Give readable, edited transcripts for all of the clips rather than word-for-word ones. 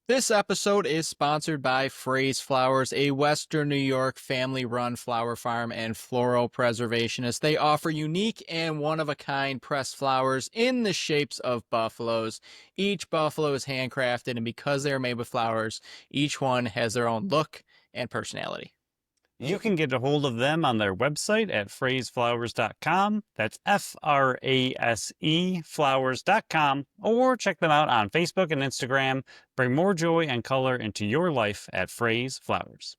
This episode is sponsored by Phrase Flowers, a Western New York family-run flower farm and floral preservationist. They offer unique and one-of-a-kind pressed flowers in the shapes of buffaloes. Each buffalo is handcrafted, and because they are made with flowers, each one has their own look and personality. You can get a hold of them on their website at phraseflowers.com. That's Frase flowers.com. Or check them out on Facebook and Instagram. Bring more joy and color into your life at Phrase Flowers.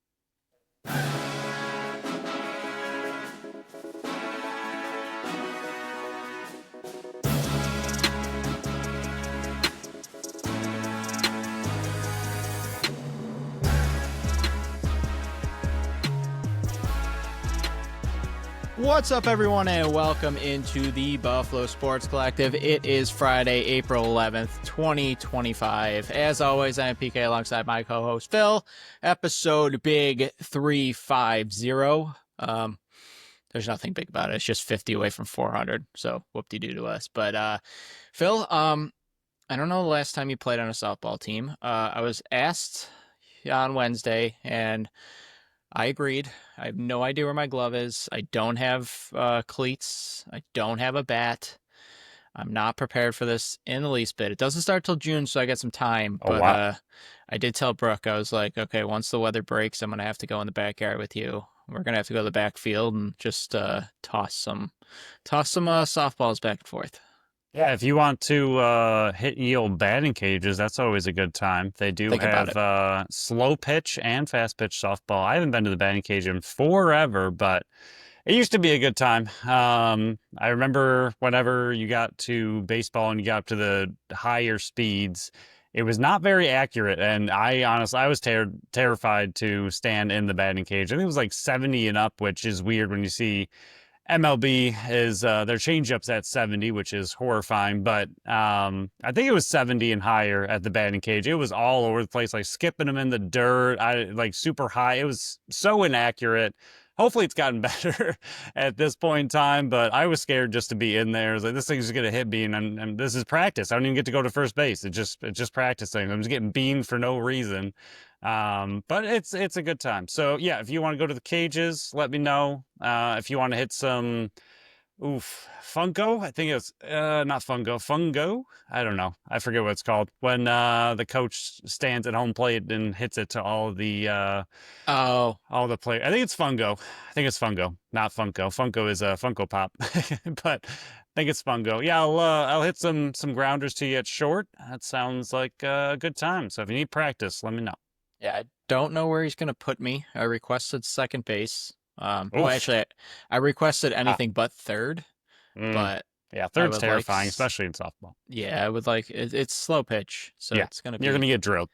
What's up, everyone, and welcome into the Buffalo Sports Collective. It is Friday, April 11th, 2025. As always, I'm PK alongside my co-host Phil. Episode Big 350. There's nothing big about it. It's just 50 away from 400, so whoop-de-doo to us. But Phil, I don't know the last time you played on a softball team. I was asked on Wednesday, and I agreed. I have no idea where my glove is. I don't have cleats. I don't have a bat. I'm not prepared for this in the least bit. It doesn't start till June, so I got some time. Oh, But wow. I did tell Brooke, I was like, okay, once the weather breaks, I'm going to have to go in the backyard with you. We're going to have to go to the backfield and just toss some softballs back and forth. Yeah, if you want to hit ye old batting cages, that's always a good time. They do Think about have it. slow pitch and fast pitch softball. I haven't been to the batting cage in forever, but it used to be a good time. I remember whenever you got to baseball and you got up to the higher speeds, it was not very accurate. And I honestly, I was terrified to stand in the batting cage. I think it was like 70 and up, which is weird when you see MLB is their changeup's at 70, which is horrifying. But I think it was 70 and higher at the batting cage. It was all over the place, like skipping them in the dirt, like super high. It was so inaccurate. Hopefully, it's gotten better at this point in time. But I was scared just to be in there. I was like, this thing's just gonna hit me, and this is practice. I don't even get to go to first base. It's just practicing. I'm just getting beamed for no reason. But it's a good time. So yeah, if you want to go to the cages, let me know. If you want to hit some Funko, I think it's not Fungo. I don't know. I forget what it's called. When the coach stands at home plate and hits it to Oh, all the players. I think it's Fungo. I think it's Fungo, not Funko. Funko is a Funko Pop. But I think it's Fungo. Yeah, I'll hit some grounders to you at short. That sounds like a good time. So if you need practice, let me know. yeah, I don't know where he's going to put me. I requested second base. Well, Oof. actually, I requested Ah, anything but third, mm. but Yeah, I third's would like, terrifying, especially in softball. yeah, I would like, it's slow pitch, so Yeah, it's going to you're be, gonna get drilled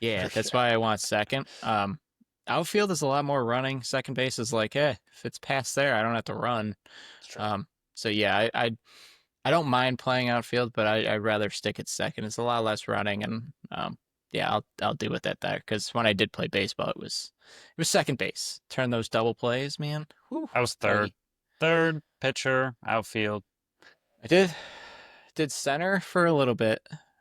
yeah, for that's sure. why I want second. Outfield is a lot more running. Second base is like, if it's past there, I don't have to run. It's true. So yeah, I don't mind playing outfield, but I'd rather stick at second. It's a lot less running, and yeah, I'll do it at that because when I did play baseball, it was second base. Turn those double plays, man. Whew, I was tell you, third pitcher, outfield. I did center for a little bit.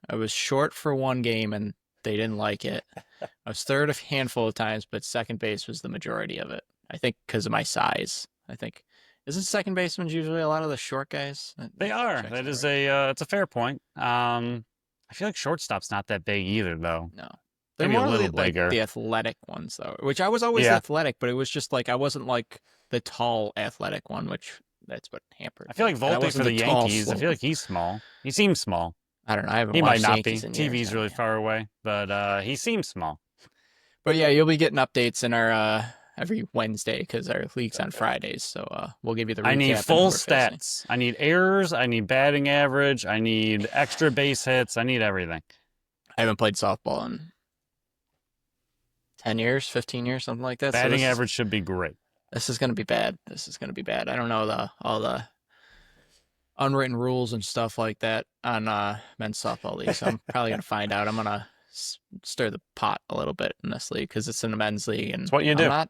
I was short for one game, and they didn't like it. I was third a handful of times, but second base was the majority of it. I think because of my size. I think isn't second baseman usually a lot of the short guys? They That are. checks That out is right. it's a fair point. I feel like shortstop's not that big either, though. No. They're Maybe a more little like the bigger. athletic ones though, which I was always Yeah, athletic, but it was just like I wasn't like the tall athletic one, which that's what hampered I feel me. like And I Volpe for wasn't the the tall Yankees. I slow feel one. like he's small. He seems small. I don't know. I haven't He might watched not Yankees be. in years. TV's I don't really know. far away, but he seems small. But yeah, you'll be getting updates in our every Wednesday because our league's on Okay. Fridays. So we'll give you the I need recap and who full we're facing. stats. I need errors. I need batting average. I need extra base hits. I need everything. I haven't played softball in 10 years, 15 years, something like that. So Batting this is average should be great. this is gonna be bad. This is gonna be bad. I don't know the all the unwritten rules and stuff like that on men's softball league. So I'm probably gonna find out. I'm gonna stir the pot a little bit in this league because it's in the men's league, It's and what you I'm do. not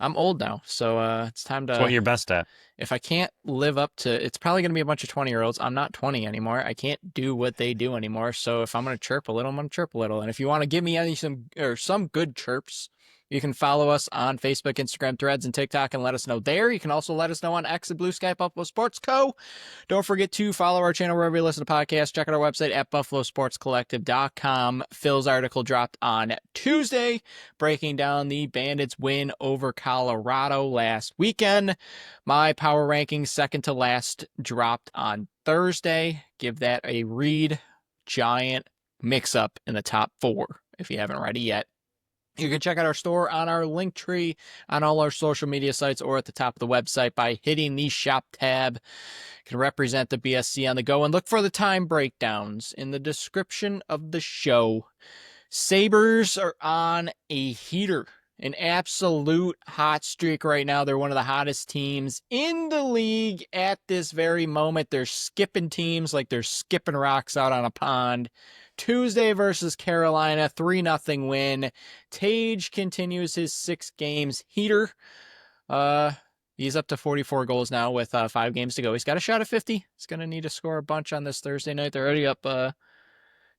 I'm old now, so it's time It's what to. you're best at. If I can't live up to, it's probably going to be a bunch of 20-year-olds. I'm not 20 anymore. I can't do what they do anymore. So if I'm going to chirp a little, I'm going to chirp a little. And if you want to give me some good chirps, you can follow us on Facebook, Instagram, Threads, and TikTok and let us know there. You can also let us know on X and Blue Sky Buffalo Sports Co. Don't forget to follow our channel wherever you listen to podcasts. Check out our website at buffalosportscollective.com. Phil's article dropped on Tuesday, breaking down the Bandits' win over Colorado last weekend. My power rankings, second to last, dropped on Thursday. Give that a read. Giant mix-up in the top 4 if you haven't already yet. You can check out our store on our link tree on all our social media sites or at the top of the website by hitting the shop tab. You can represent the BSC on the go and look for the time breakdowns in the description of the show. Sabres are on a heater, an absolute hot streak right now. They're one of the hottest teams in the league at this very moment. They're skipping teams like they're skipping rocks out on a pond. Tuesday versus Carolina, 3-0 win. Tage continues his 6 games heater. He's up to 44 goals now with 5 games to go. He's got a shot at 50. He's going to need to score a bunch on this Thursday night. They're already up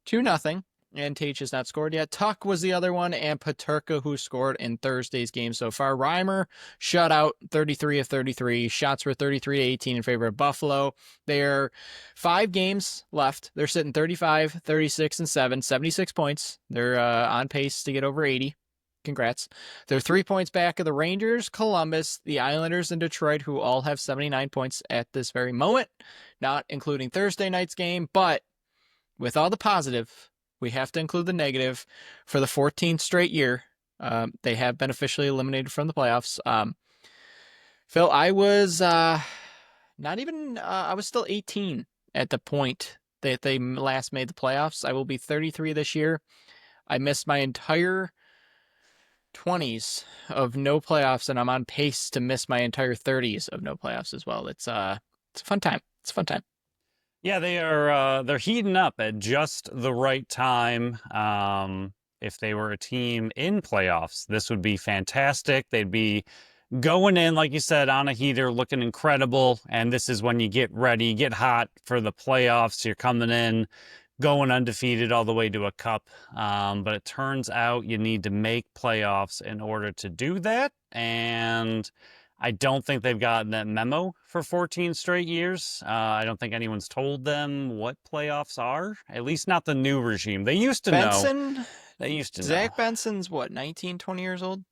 2-0. And Tage has not scored yet. Tuck was the other one, and Peterka, who scored in Thursday's game so far. Reimer, shutout, 33 of 33. Shots were 33-18 in favor of Buffalo. They're 5 games left. They're sitting 35, 36, and 7, 76 points. They're on pace to get over 80. Congrats. They're 3 points back of the Rangers, Columbus, the Islanders, and Detroit, who all have 79 points at this very moment, not including Thursday night's game. But with all the positive, we have to include the negative. For the 14th straight year, they have been officially eliminated from the playoffs. Phil, I was I was still 18 at the point that they last made the playoffs. I will be 33 this year. I missed my entire 20s of no playoffs, and I'm on pace to miss my entire 30s of no playoffs as well. It's a fun time. It's a fun time. Yeah, they're heating up at just the right time. If they were a team in playoffs, this would be fantastic. They'd be going in, like you said, on a heater, looking incredible. And this is when you get ready, get hot for the playoffs. You're coming in, going undefeated all the way to a cup. But it turns out you need to make playoffs in order to do that. And I don't think they've gotten that memo for 14 straight years. I don't think anyone's told them what playoffs are, at least not the new regime. They used to know. They used to know. Zach Benson's what, 19, 20 years old?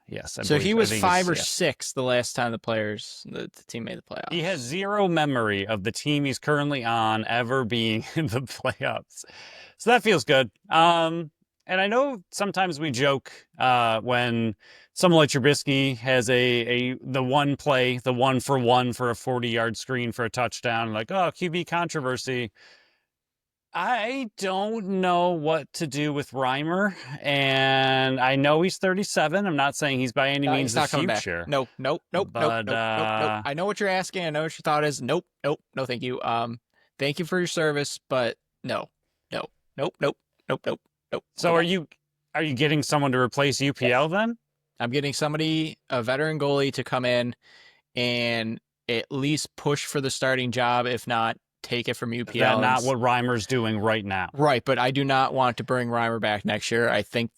Yes. So he was 5 or 6 the last time the team made the playoffs. He has zero memory of the team he's currently on ever being in the playoffs. So that feels good. And I know sometimes we joke when someone like Trubisky has the one play, the 1-for-1 for a 40-yard screen for a touchdown, like, oh, QB controversy. I don't know what to do with Reimer, and I know he's 37. I'm not saying he's by any means the future. Nope. I know what you're asking. I know what your thought is. Nope, thank you. Thank you for your service, but no. So are you getting someone to replace UPL then? I'm getting a veteran goalie to come in and at least push for the starting job, if not take it from UPL. Is that not what Reimer's doing right now? Right, but I do not want to bring Reimer back next year. I think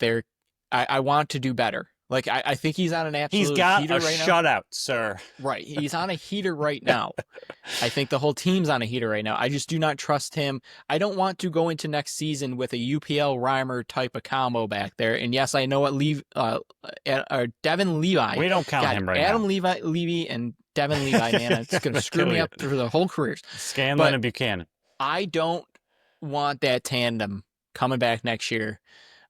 I want to do better. Like, I think he's on an absolute heater right now. He's got a shutout, sir. Right. He's on a heater right now. I think the whole team's on a heater right now. I just do not trust him. I don't want to go into next season with a UPL Reimer type of combo back there. And yes, I know what Devin Levi. We don't count him right now. Adam Levy and Devin Levi, man. It's going to screw me up through the whole careers. Scanlon and Buchanan. I don't want that tandem coming back next year.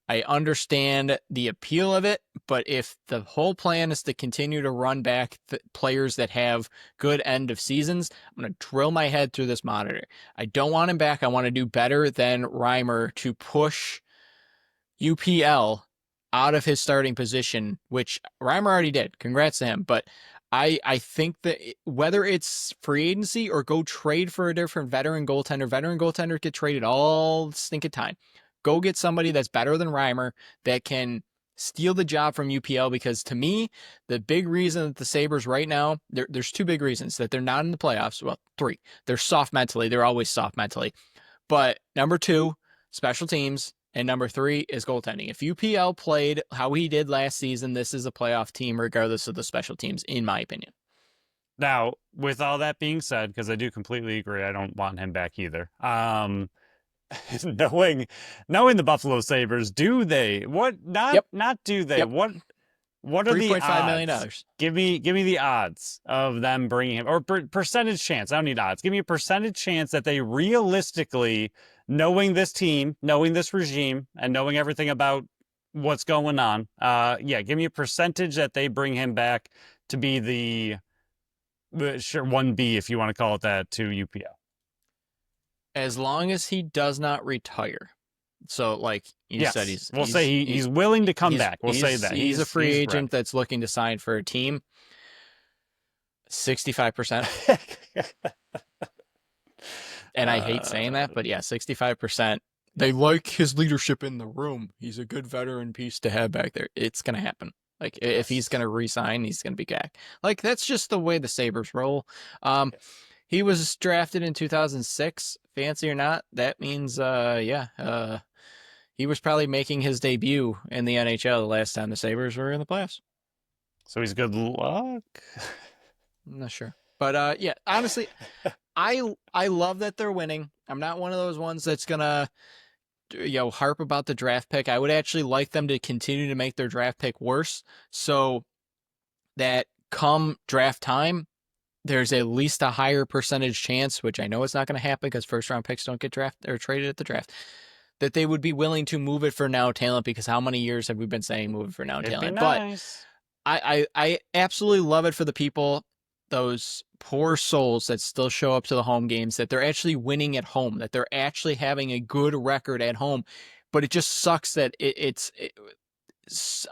I understand the appeal of it, but if the whole plan is to continue to run back the players that have good end of seasons, I'm going to drill my head through this monitor. I don't want him back. I want to do better than Reimer to push UPL out of his starting position, which Reimer already did. Congrats to him. But I think that whether it's free agency or go trade for a different veteran goaltender get traded all stinking time. Go get somebody that's better than Reimer that can steal the job from UPL, because to me, the big reason that the Sabres right now, there's two big reasons that they're not in the playoffs. Well, three. They're soft mentally. They're always soft mentally. But number two, special teams. And number three is goaltending. If UPL played how he did last season, this is a playoff team regardless of the special teams, in my opinion. Now, with all that being said, because I do completely agree, I don't want him back either. Knowing the Buffalo Sabres, do they? What? Yep. Not do they? Yep. What are the odds? $3.5 million. Give me the odds of them bringing him, or percentage chance. I don't need odds. Give me a percentage chance that they realistically, knowing this team, knowing this regime, and knowing everything about what's going on. Give me a percentage that they bring him back to be the 1B, if you want to call it that, to UPL. As long as he does not retire. So, like you said, he's willing to come back. We'll say that. He's a free agent that's looking to sign for a team. 65%. And I hate saying that, but yeah, 65%. They like his leadership in the room. He's a good veteran piece to have back there. It's going to happen. Like, if he's going to resign, he's going to be back. Like, that's just the way the Sabres roll. He was drafted in 2006. Fancy or not, that means, he was probably making his debut in the NHL the last time the Sabres were in the playoffs. So he's good luck. I'm not sure. But, honestly, I love that they're winning. I'm not one of those ones that's going to, harp about the draft pick. I would actually like them to continue to make their draft pick worse so that come draft time, there's at least a higher percentage chance, which I know it's not going to happen because first-round picks don't get drafted or traded at the draft, that they would be willing to move it for now talent, because how many years have we been saying move it for now talent? Nice. But I absolutely love it for the people, those poor souls that still show up to the home games, that they're actually winning at home, that they're actually having a good record at home. But it just sucks that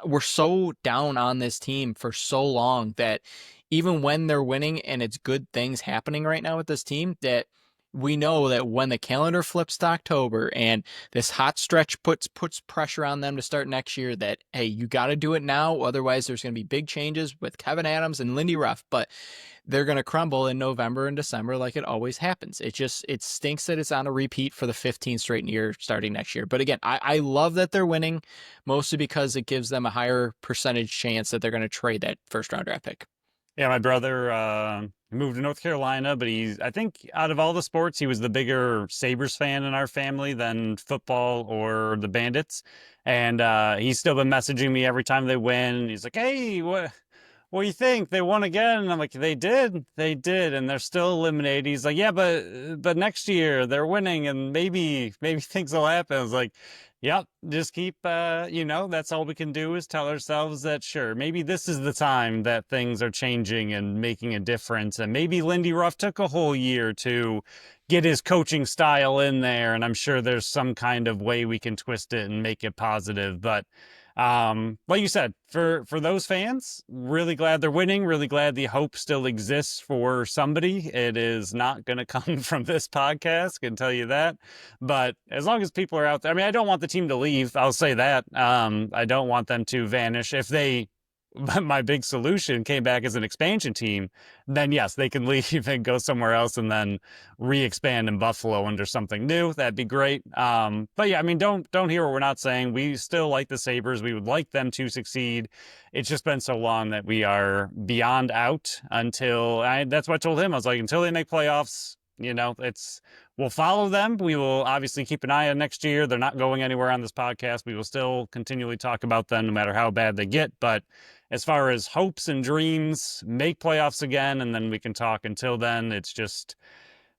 we're so down on this team for so long that even when they're winning and it's good things happening right now with this team, that we know that when the calendar flips to October and this hot stretch puts pressure on them to start next year, that, hey, you got to do it now. Otherwise, there's going to be big changes with Kevin Adams and Lindy Ruff, but they're going to crumble in November and December like it always happens. It stinks that it's on a repeat for the 15th straight year starting next year. But again, I love that they're winning, mostly because it gives them a higher percentage chance that they're going to trade that first round draft pick. Yeah, my brother moved to North Carolina, but I think out of all the sports, he was the bigger Sabres fan in our family than football or the Bandits. And he's still been messaging me every time they win. He's like, hey, what do you think? They won again? And I'm like, they did, and they're still eliminated. He's like, yeah, but next year they're winning, and maybe things will happen. I was like, yep, just keep, that's all we can do is tell ourselves that, sure, maybe this is the time that things are changing and making a difference. And maybe Lindy Ruff took a whole year to get his coaching style in there. And I'm sure there's some kind of way we can twist it and make it positive. But like you said, for those fans, really glad they're winning, really glad the hope still exists for somebody. It is not going to come from this podcast, can tell you that. But as long as people are out there, I mean, I don't want the team to leave. I'll say that. I don't want them to vanish. If my big solution came back as an expansion team, then yes, they can leave and go somewhere else and then re-expand in Buffalo under something new. That'd be great. But yeah, I mean, don't hear what we're not saying. We still like the Sabres. We would like them to succeed. It's just been so long that we are beyond out that's what I told him. I was like, until they make playoffs, we'll follow them. We will obviously keep an eye on next year. They're not going anywhere on this podcast. We will still continually talk about them no matter how bad they get. But as far as hopes and dreams, make playoffs again, and then we can talk. Until then, it's just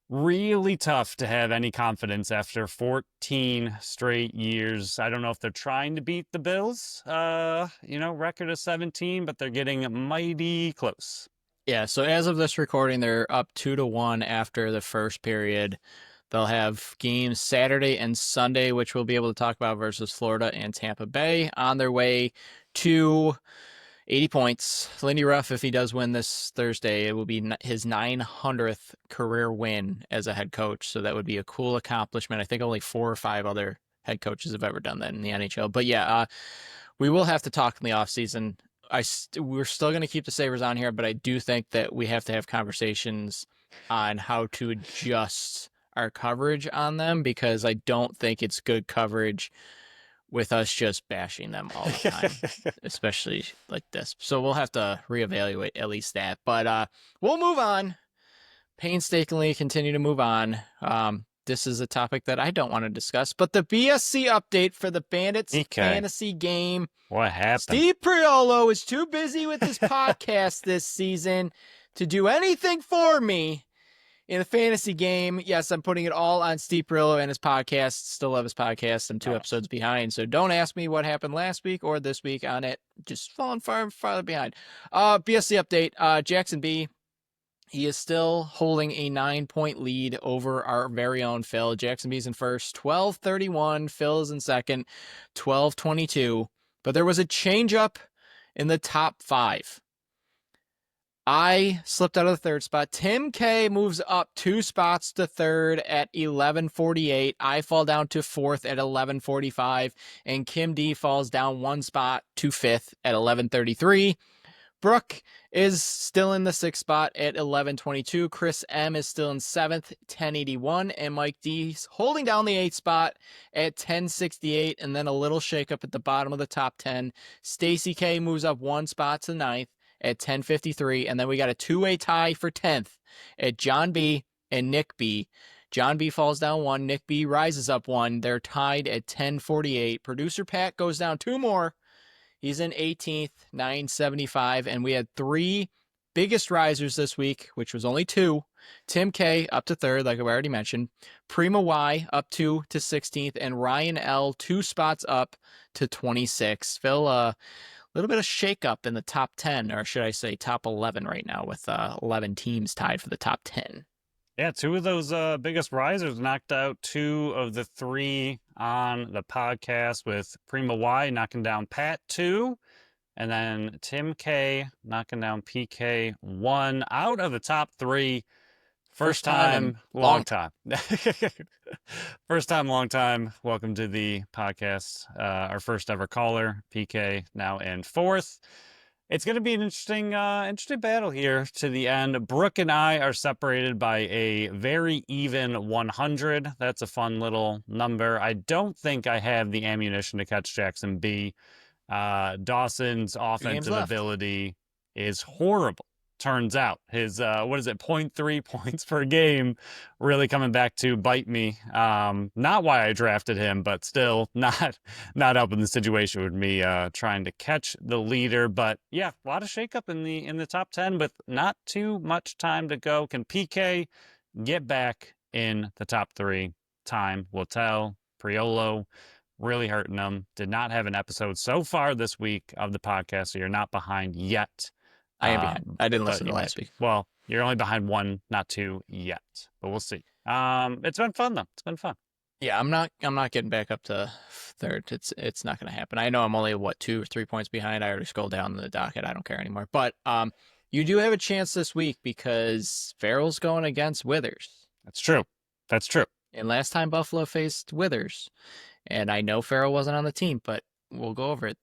really tough to have any confidence after 14 straight years. I don't know if they're trying to beat the Bills, record of 17, but they're getting mighty close. Yeah, so as of this recording, they're up 2-1 after the first period. They'll have games Saturday and Sunday, which we'll be able to talk about, versus Florida and Tampa Bay, on their way to 80 points. Lindy Ruff, if he does win this Thursday, it will be his 900th career win as a head coach. So that would be a cool accomplishment. I think only 4 or 5 other head coaches have ever done that in the NHL. But yeah, We will have to talk in the offseason. We're still going to keep the Sabres on here, but I do think that we have to have conversations on how to adjust our coverage on them, because I don't think it's good coverage with us just bashing them all the time, especially like this. So we'll have to reevaluate at least that. But we'll move on. Painstakingly continue to move on. This is a topic that I don't want to discuss, but the BSC update for the Bandits fantasy game. What happened? Steve Priolo is too busy with his podcast this season to do anything for me in the fantasy game. Yes, I'm putting it all on Steve Priolo and his podcast. Still love his podcast. I'm 2 episodes behind, so don't ask me what happened last week or this week on it. Just falling farther behind. BSC update. Jackson B. He is still holding a 9-point lead over our very own Phil. Jackson B's in first, 12-31. Phil is in second, 12-22. But there was a change-up in the top 5. I slipped out of the third spot. Tim K moves up 2 spots to third at 11:48. I fall down to fourth at 11:45. And Kim D falls down 1 spot to fifth at 11:33. Brooke is still in the 6th spot at 11:22. Chris M is still in 7th, 10:81. And Mike D holding down the 8th spot at 10:68. And then a little shakeup at the bottom of the top 10. Stacy K moves up 1 spot to 9th at 10:53. And then we got a 2-way tie for 10th at John B and Nick B. John B falls down 1. Nick B rises up 1. They're tied at 10:48. Producer Pat goes down 2 more. He's in 18th, 975, and we had 3 biggest risers this week, which was only 2. Tim K up to 3rd, like I already mentioned. Prima Y up 2 to 16th, and Ryan L 2 spots up to 26. Phil, a little bit of shakeup in the top 10, or should I say top 11 right now, with 11 teams tied for the top 10. Yeah, 2 of those biggest risers knocked out 2 of the 3 on the podcast, with Prima Y knocking down Pat 2, and then Tim K knocking down PK 1 out of the top 3. First time, long time. First time, long time. Welcome to the podcast. Our first ever caller, PK, now in 4th. It's going to be an interesting battle here to the end. Brooke and I are separated by a very even 100. That's a fun little number. I don't think I have the ammunition to catch Jackson B. Dawson's offensive ability is horrible. Turns out his 0.3 points per game really coming back to bite me. Not why I drafted him, but still not helping the situation with me trying to catch the leader. But yeah, a lot of shakeup in the top 10, with not too much time to go. Can PK get back in the top 3? Time will tell. Priolo really hurting him. Did not have an episode so far this week of the podcast, so you're not behind yet. I am behind. I didn't listen to last week. Well, you're only behind 1, not 2 yet, but we'll see. It's been fun though. It's been fun. Yeah, I'm not getting back up to 3rd. It's not going to happen. I know I'm only 2 or 3 points behind. I already scrolled down the docket. I don't care anymore. But you do have a chance this week, because Farrell's going against Withers. That's true. And last time Buffalo faced Withers, and I know Farrell wasn't on the team, but we'll go over it.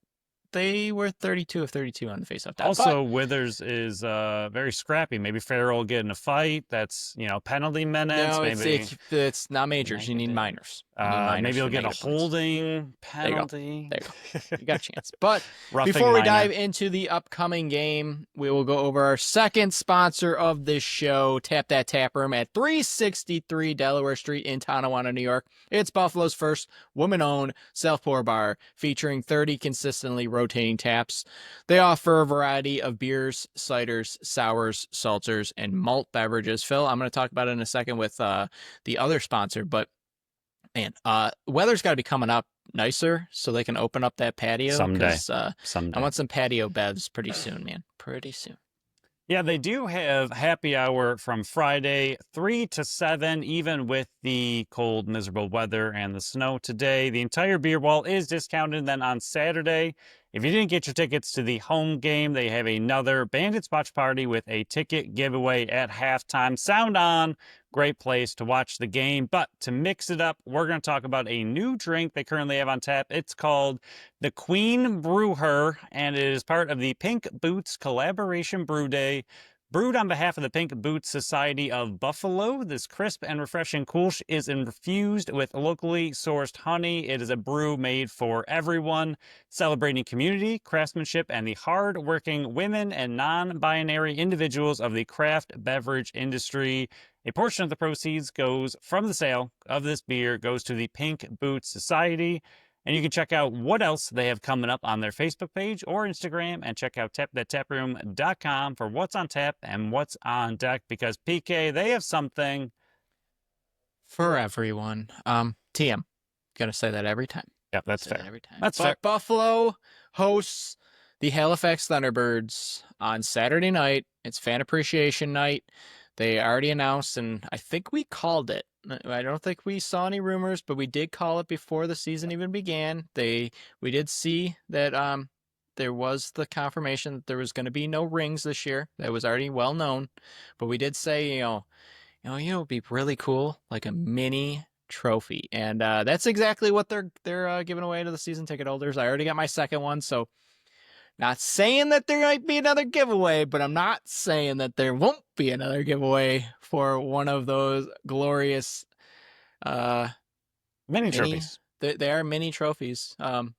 They were 32 of 32 on the faceoff. Also, Withers is very scrappy. Maybe Farrell will get in a fight. That's, penalty minutes. No, maybe it's not majors. You need minors. Maybe he'll get a holding penalty. There you go. You got a chance. But before we dive into the upcoming game, we will go over our second sponsor of this show, Tap That Tap Room at 363 Delaware Street in Tonawanda, New York. It's Buffalo's first woman-owned self-pour bar, featuring 30 consistently rotating taps. They offer a variety of beers, ciders, sours, seltzers, and malt beverages. Phil, I'm going to talk about it in a second with the other sponsor, but man, weather's got to be coming up nicer so they can open up that patio. Someday. I want some patio bevs pretty soon, man. Pretty soon. Yeah, they do have happy hour from Friday, 3 to 7, even with the cold, miserable weather and the snow today. The entire beer wall is discounted. Then on Saturday, If you didn't get your tickets to the home game, they have another Bandits watch party with a ticket giveaway at halftime. Sound on. Great place to watch the game. But to mix it up, we're going to talk about a new drink they currently have on tap. It's called the Queen Brew Her, and it is part of the Pink Boots Collaboration Brew Day. Brewed on behalf of the Pink Boots Society of Buffalo, this crisp and refreshing Kolsch is infused with locally sourced honey. It is a brew made for everyone, celebrating community, craftsmanship, and the hard-working women and non-binary individuals of the craft beverage industry. A portion of the proceeds goes from the sale of this beer goes to the Pink Boots Society. And you can check out what else they have coming up on their Facebook page or Instagram, and check out tapthattaproom.com for what's on tap and what's on deck, because PK, they have something for everyone. TM. Gonna say that every time. Yep, that's fair. Every time. That's fair. Buffalo hosts the Halifax Thunderbirds on Saturday night. It's Fan Appreciation Night. They already announced, and I think we called it. I don't think we saw any rumors, but we did call it before the season even began. We did see that there was the confirmation that there was going to be no rings this year. That was already well known, but we did say, it'd be really cool, like a mini trophy, and that's exactly what they're giving away to the season ticket holders. I already got my second one, so. Not saying that there might be another giveaway, but I'm not saying that there won't be another giveaway for one of those glorious mini trophies. They are mini trophies.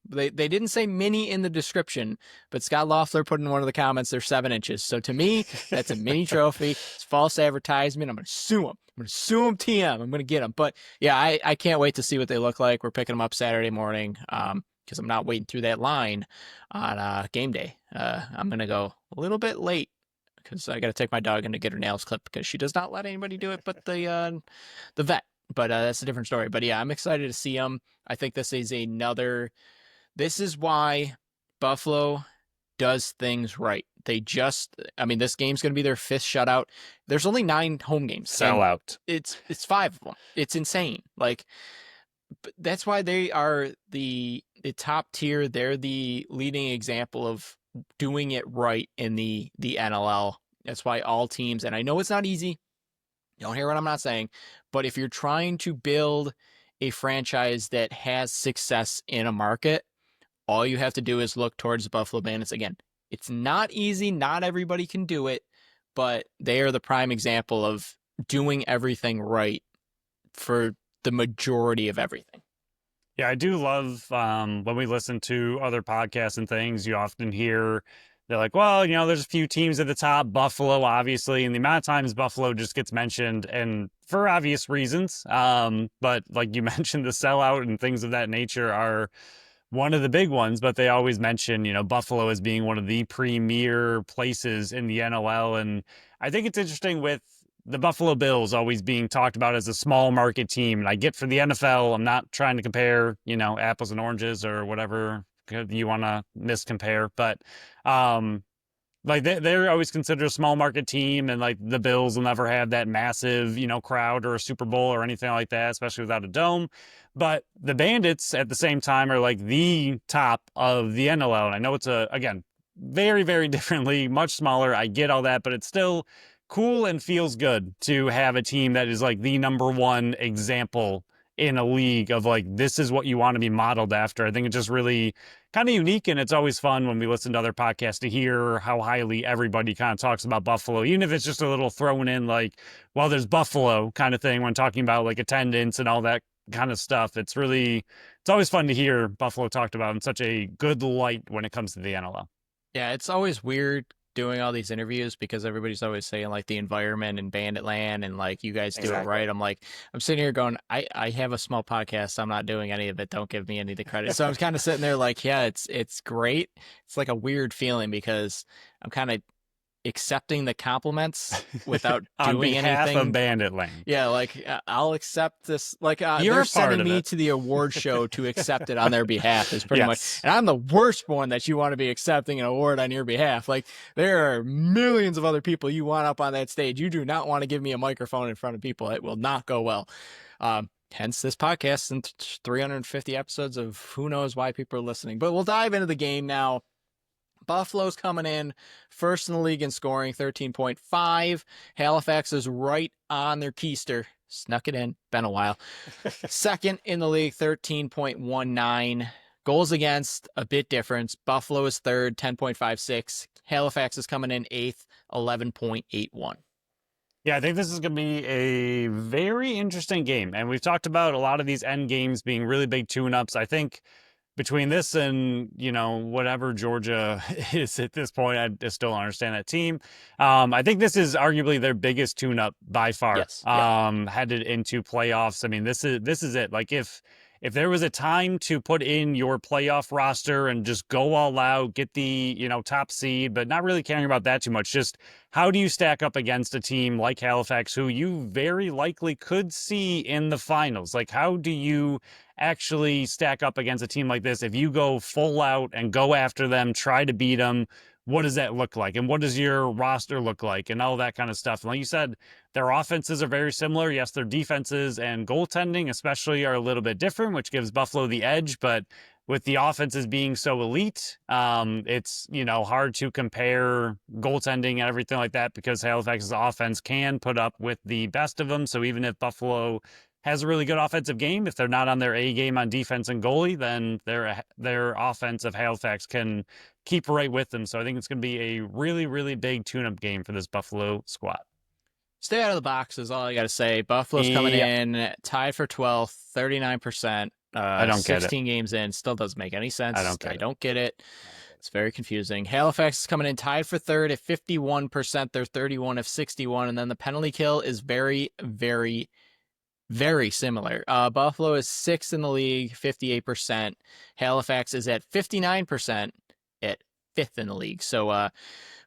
They didn't say mini in the description, but Scott Loeffler put in one of the comments they're 7 inches. So to me, that's a mini trophy. It's false advertisement. I'm going to sue them. I'm going to sue them, TM. I'm going to get them. But yeah, I can't wait to see what they look like. We're picking them up Saturday morning. Because I'm not waiting through that line on game day. I'm going to go a little bit late because I got to take my dog in to get her nails clipped because she does not let anybody do it but the vet. But that's a different story. But yeah, I'm excited to see them. I think this is why Buffalo does things right. This game's going to be their 5th shutout. There's only 9 home games. Sell out. It's 5 of them. It's insane. But that's why they are the top tier. They're the leading example of doing it right in the NLL. That's why all teams, and I know it's not easy. Don't hear what I'm not saying. But if you're trying to build a franchise that has success in a market, all you have to do is look towards the Buffalo Bandits. Again, it's not easy. Not everybody can do it, but they are the prime example of doing everything right for the majority of everything. Yeah, I do love when we listen to other podcasts and things, you often hear they're like, well, there's a few teams at the top, Buffalo, obviously, and the amount of times Buffalo just gets mentioned, and for obvious reasons. But like you mentioned, the sellout and things of that nature are one of the big ones, but they always mention, Buffalo as being one of the premier places in the NLL. And I think it's interesting with the Buffalo Bills always being talked about as a small market team. And I get for the NFL, I'm not trying to compare, apples and oranges or whatever you want to miscompare, but they're always considered a small market team, and like the Bills will never have that massive, crowd or a Super Bowl or anything like that, especially without a dome. But the Bandits at the same time are like the top of the NLL. And I know it's again, very, very different league, much smaller. I get all that, but it's still cool and feels good to have a team that is like the number one example in a league of like, this is what you want to be modeled after. I think it's just really kind of unique, and it's always fun when we listen to other podcasts to hear how highly everybody kind of talks about Buffalo, even if it's just a little thrown in like, well, there's Buffalo kind of thing when talking about like attendance and all that kind of stuff. It's always fun to hear Buffalo talked about in such a good light when it comes to the NLL. Yeah, it's always weird doing all these interviews because everybody's always saying like the environment and Bandit Land and like you guys do it right. I'm sitting here going, I have a small podcast, so I'm not doing any of it. Don't give me any of the credit. So I'm kind of sitting there like, yeah, it's great. It's like a weird feeling because I'm kind of accepting the compliments without doing anything. On behalf of Bandit Land. Yeah, like I'll accept this. Like You're they're sending me to the award show to accept it on their behalf is pretty much. And I'm the worst one that you want to be accepting an award on your behalf. Like there are millions of other people you want up on that stage. You do not want to give me a microphone in front of people. It will not go well. hence this podcast and 350 episodes of who knows why people are listening. But we'll dive into the game now. Buffalo's coming in first in the league in scoring, 13.5. Halifax is right on their keister. Snuck it in. Been a while. Second in the league, 13.19. Goals against, a bit different. Buffalo is third, 10.56. Halifax is coming in eighth, 11.81. Yeah, I think this is going to be a very interesting game. And we've talked about a lot of these end games being really big tune-ups. I think between this and, whatever Georgia is at this point, I still don't understand that team. I think this is arguably their biggest tune-up by far. Yes. Headed into playoffs. I mean, this is it. Like if there was a time to put in your playoff roster and just go all out, get the, top seed, but not really caring about that too much, just how do you stack up against a team like Halifax, who you very likely could see in the finals? Like, how do you actually stack up against a team like this? If you go full out and go after them, try to beat them, what does that look like? And what does your roster look like? And all that kind of stuff. And like you said, their offenses are very similar. Yes, their defenses and goaltending especially are a little bit different, which gives Buffalo the edge. But with the offenses being so elite, it's, hard to compare goaltending and everything like that, because Halifax's offense can put up with the best of them. So even if Buffalo has a really good offensive game, if they're not on their A game on defense and goalie, then their offense of Halifax can keep right with them. So I think it's going to be a really, really big tune-up game for this Buffalo squad. Stay out of the box is all I got to say. Buffalo's coming in tied for 12th, 39%. I don't get it. 16 games in, still doesn't make any sense. I don't get it. It's very confusing. Halifax is coming in tied for third at 51%. They're 31 of 61. And then the penalty kill is very, very, very similar. Buffalo is sixth in the league, 58%. Halifax is at 59% at fifth in the league. So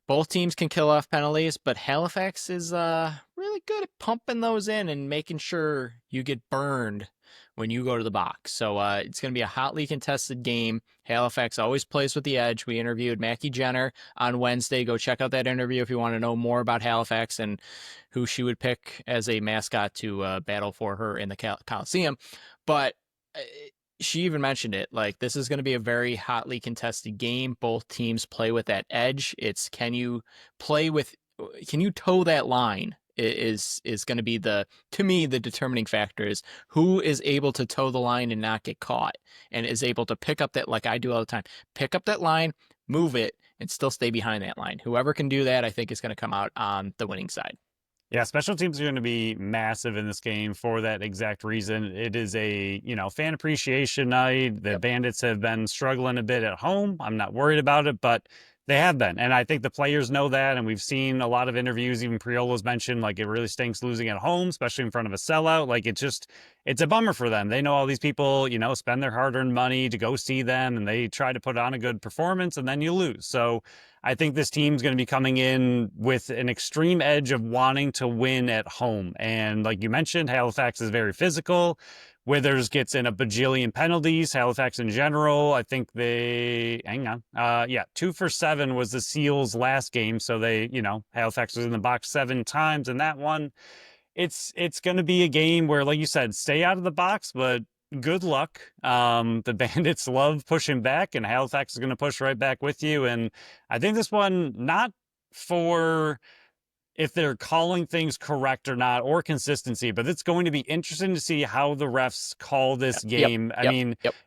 both teams can kill off penalties, but Halifax is really good at pumping those in and making sure you get burned when you go to the box. So it's going to be a hotly contested game. Halifax always plays with the edge. We interviewed Mackie Jenner on Wednesday. Go check out that interview if you want to know more about Halifax and who she would pick as a mascot to battle for her in the Coliseum. But she even mentioned it, like, this is going to be a very hotly contested game. Both teams play with that edge. It's can you toe that line is going to be to me, the determining factor is who is able to toe the line and not get caught, and is able to pick up that, like I do all the time, pick up that line, move it, and still stay behind that line. Whoever can do that, I think, is going to come out on the winning side. Yeah, special teams are going to be massive in this game for that exact reason. It is a, fan appreciation night. The Bandits have been struggling a bit at home. I'm not worried about it, but they have been. And I think the players know that. And we've seen a lot of interviews, even Priolo's mentioned, like, it really stinks losing at home, especially in front of a sellout. Like, it's a bummer for them. They know all these people, spend their hard-earned money to go see them, and they try to put on a good performance, and then you lose. So I think this team's going to be coming in with an extreme edge of wanting to win at home. And like you mentioned, Halifax is very physical. Withers gets in a bajillion penalties. Halifax in general, I think 2 for 7 was the Seals' last game. So Halifax was in the box 7 times in that one. It's going to be a game where, like you said, stay out of the box, but good luck. The Bandits love pushing back, and Halifax is going to push right back with you. And I think this one, not for if they're calling things correct or not, or consistency, but it's going to be interesting to see how the refs call this game.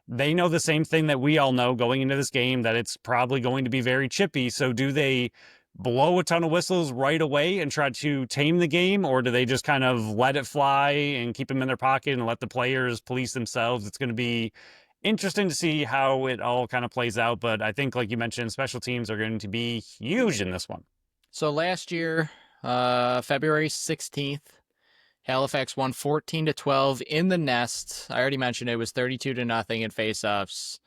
They know the same thing that we all know going into this game, that it's probably going to be very chippy. So do they blow a ton of whistles right away and try to tame the game, or do they just kind of let it fly and keep them in their pocket and let the players police themselves? It's going to be interesting to see how it all kind of plays out. But I think, like you mentioned, special teams are going to be huge in this one. So last year, February 16th, Halifax won 14-12 in the Nest. I already mentioned it was 32-0 in faceoffs.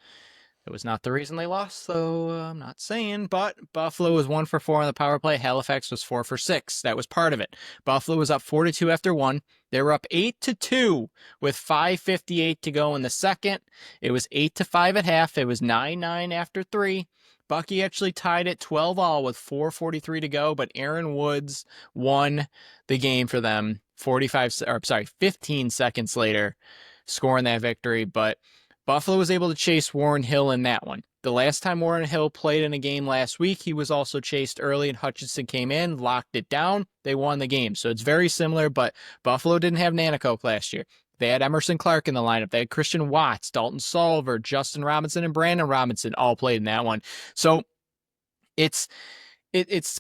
It was not the reason they lost, though. I'm not saying, but Buffalo was 1 for 4 on the power play. Halifax was 4 for 6. That was part of it. Buffalo was up 4-2 after 1. They were up 8-2 with 5:58 to go in the second. It was 8-5 at half. It was 9-9 after 3. Bucky actually tied it 12-all with 4:43 to go, but Aaron Woods won the game for them 15 seconds later, scoring that victory. But Buffalo was able to chase Warren Hill in that one. The last time Warren Hill played in a game last week, he was also chased early and Hutchinson came in, locked it down. They won the game. So it's very similar, but Buffalo didn't have Nanakoke last year. They had Emerson Clark in the lineup. They had Christian Watts, Dalton Solver, Justin Robinson, and Brandon Robinson all played in that one. So it's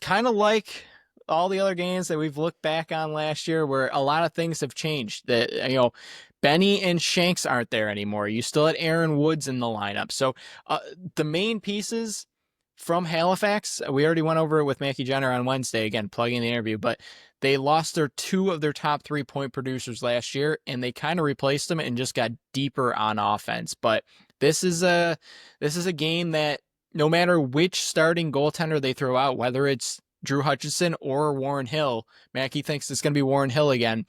kind of like all the other games that we've looked back on last year where a lot of things have changed. That, Benny and Shanks aren't there anymore. You still had Aaron Woods in the lineup. So the main pieces from Halifax, we already went over it with Mackie Jenner on Wednesday, again, plugging the interview, but they lost two of their top 3-point producers last year, and they kind of replaced them and just got deeper on offense. But this is a game that no matter which starting goaltender they throw out, whether it's Drew Hutchinson or Warren Hill, Mackie thinks it's going to be Warren Hill again.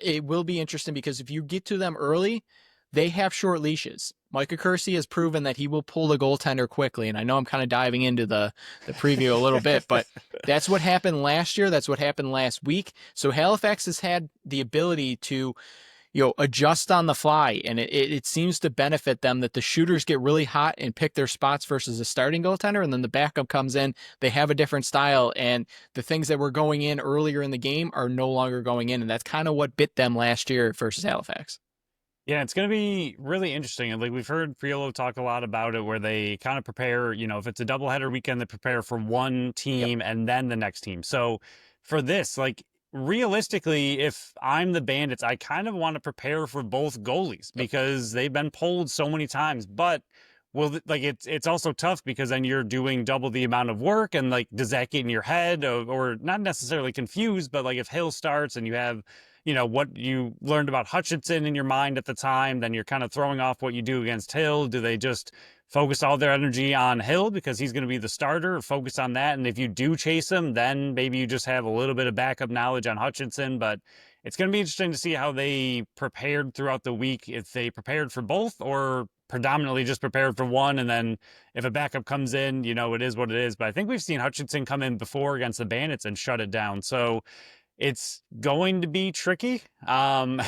It will be interesting because if you get to them early, they have short leashes. Micah Kersey has proven that he will pull the goaltender quickly, and I know I'm kind of diving into the preview a little bit, but that's what happened last year. That's what happened last week. So Halifax has had the ability to adjust on the fly, and it seems to benefit them that the shooters get really hot and pick their spots versus a starting goaltender, and then the backup comes in, they have a different style, and the things that were going in earlier in the game are no longer going in, and that's kind of what bit them last year versus Halifax. Yeah, it's going to be really interesting. And like we've heard Priolo talk a lot about it, where they kind of prepare, if it's a doubleheader weekend, they prepare for one team and then the next team. So for this, like realistically, if I'm the Bandits, I kind of want to prepare for both goalies because they've been pulled so many times. But it's also tough because then you're doing double the amount of work, and like, does that get in your head or not necessarily confused, but like if Hill starts and you have what you learned about Hutchinson in your mind at the time, then you're kind of throwing off what you do against Hill. Do they just focus all their energy on Hill because he's going to be the starter, or focus on that? And if you do chase him, then maybe you just have a little bit of backup knowledge on Hutchinson. But it's going to be interesting to see how they prepared throughout the week, if they prepared for both or predominantly just prepared for one. And then if a backup comes in, it is what it is. But I think we've seen Hutchinson come in before against the Bandits and shut it down. So it's going to be tricky. I don't know,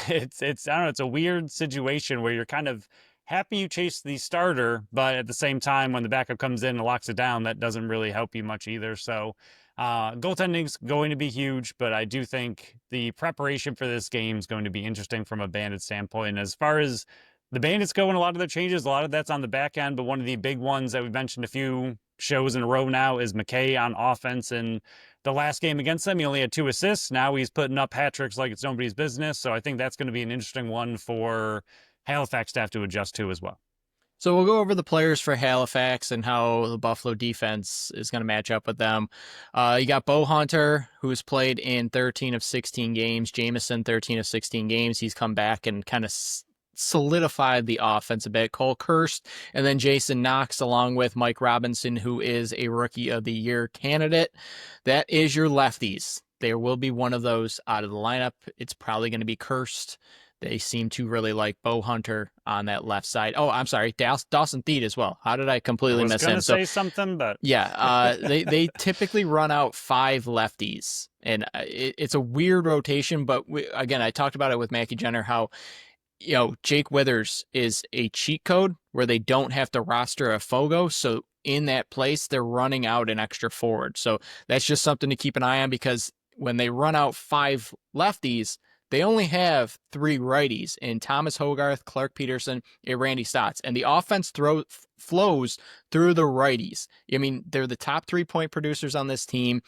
it's a weird situation where you're kind of happy you chased the starter, but at the same time, when the backup comes in and locks it down, that doesn't really help you much either. So goaltending's going to be huge, but I do think the preparation for this game is going to be interesting from a Bandit standpoint. And as far as the Bandits go in a lot of their changes, a lot of that's on the back end, but one of the big ones that we've mentioned a few shows in a row now is McKay on offense. And the last game against them, he only had 2 assists. Now he's putting up hat tricks like it's nobody's business. So I think that's going to be an interesting one for Halifax to have to adjust to as well. So we'll go over the players for Halifax and how the Buffalo defense is going to match up with them. You got Bo Hunter, who's played in 13 of 16 games. Jameson, 13 of 16 games. He's come back and kind of solidified the offense a bit. Cole Kirst and then Jason Knox, along with Mike Robinson, who is a Rookie of the Year candidate. That is your lefties. There will be one of those out of the lineup. It's probably going to be Kirst. They seem to really like Bo Hunter on that left side. Oh, I'm sorry, Dawson Theed as well. How did I completely miss him? I was going to say something, but yeah, they typically run out 5 lefties, and it's a weird rotation. But again, I talked about it with Mackie Jenner how Jake Withers is a cheat code where they don't have to roster a Fogo. So in that place, they're running out an extra forward. So that's just something to keep an eye on, because when they run out 5 lefties, they only have 3 righties in Thomas Hogarth, Clark Peterson, and Randy Stotts. And the offense flows through the righties. I mean, they're the top 3-point producers on this team.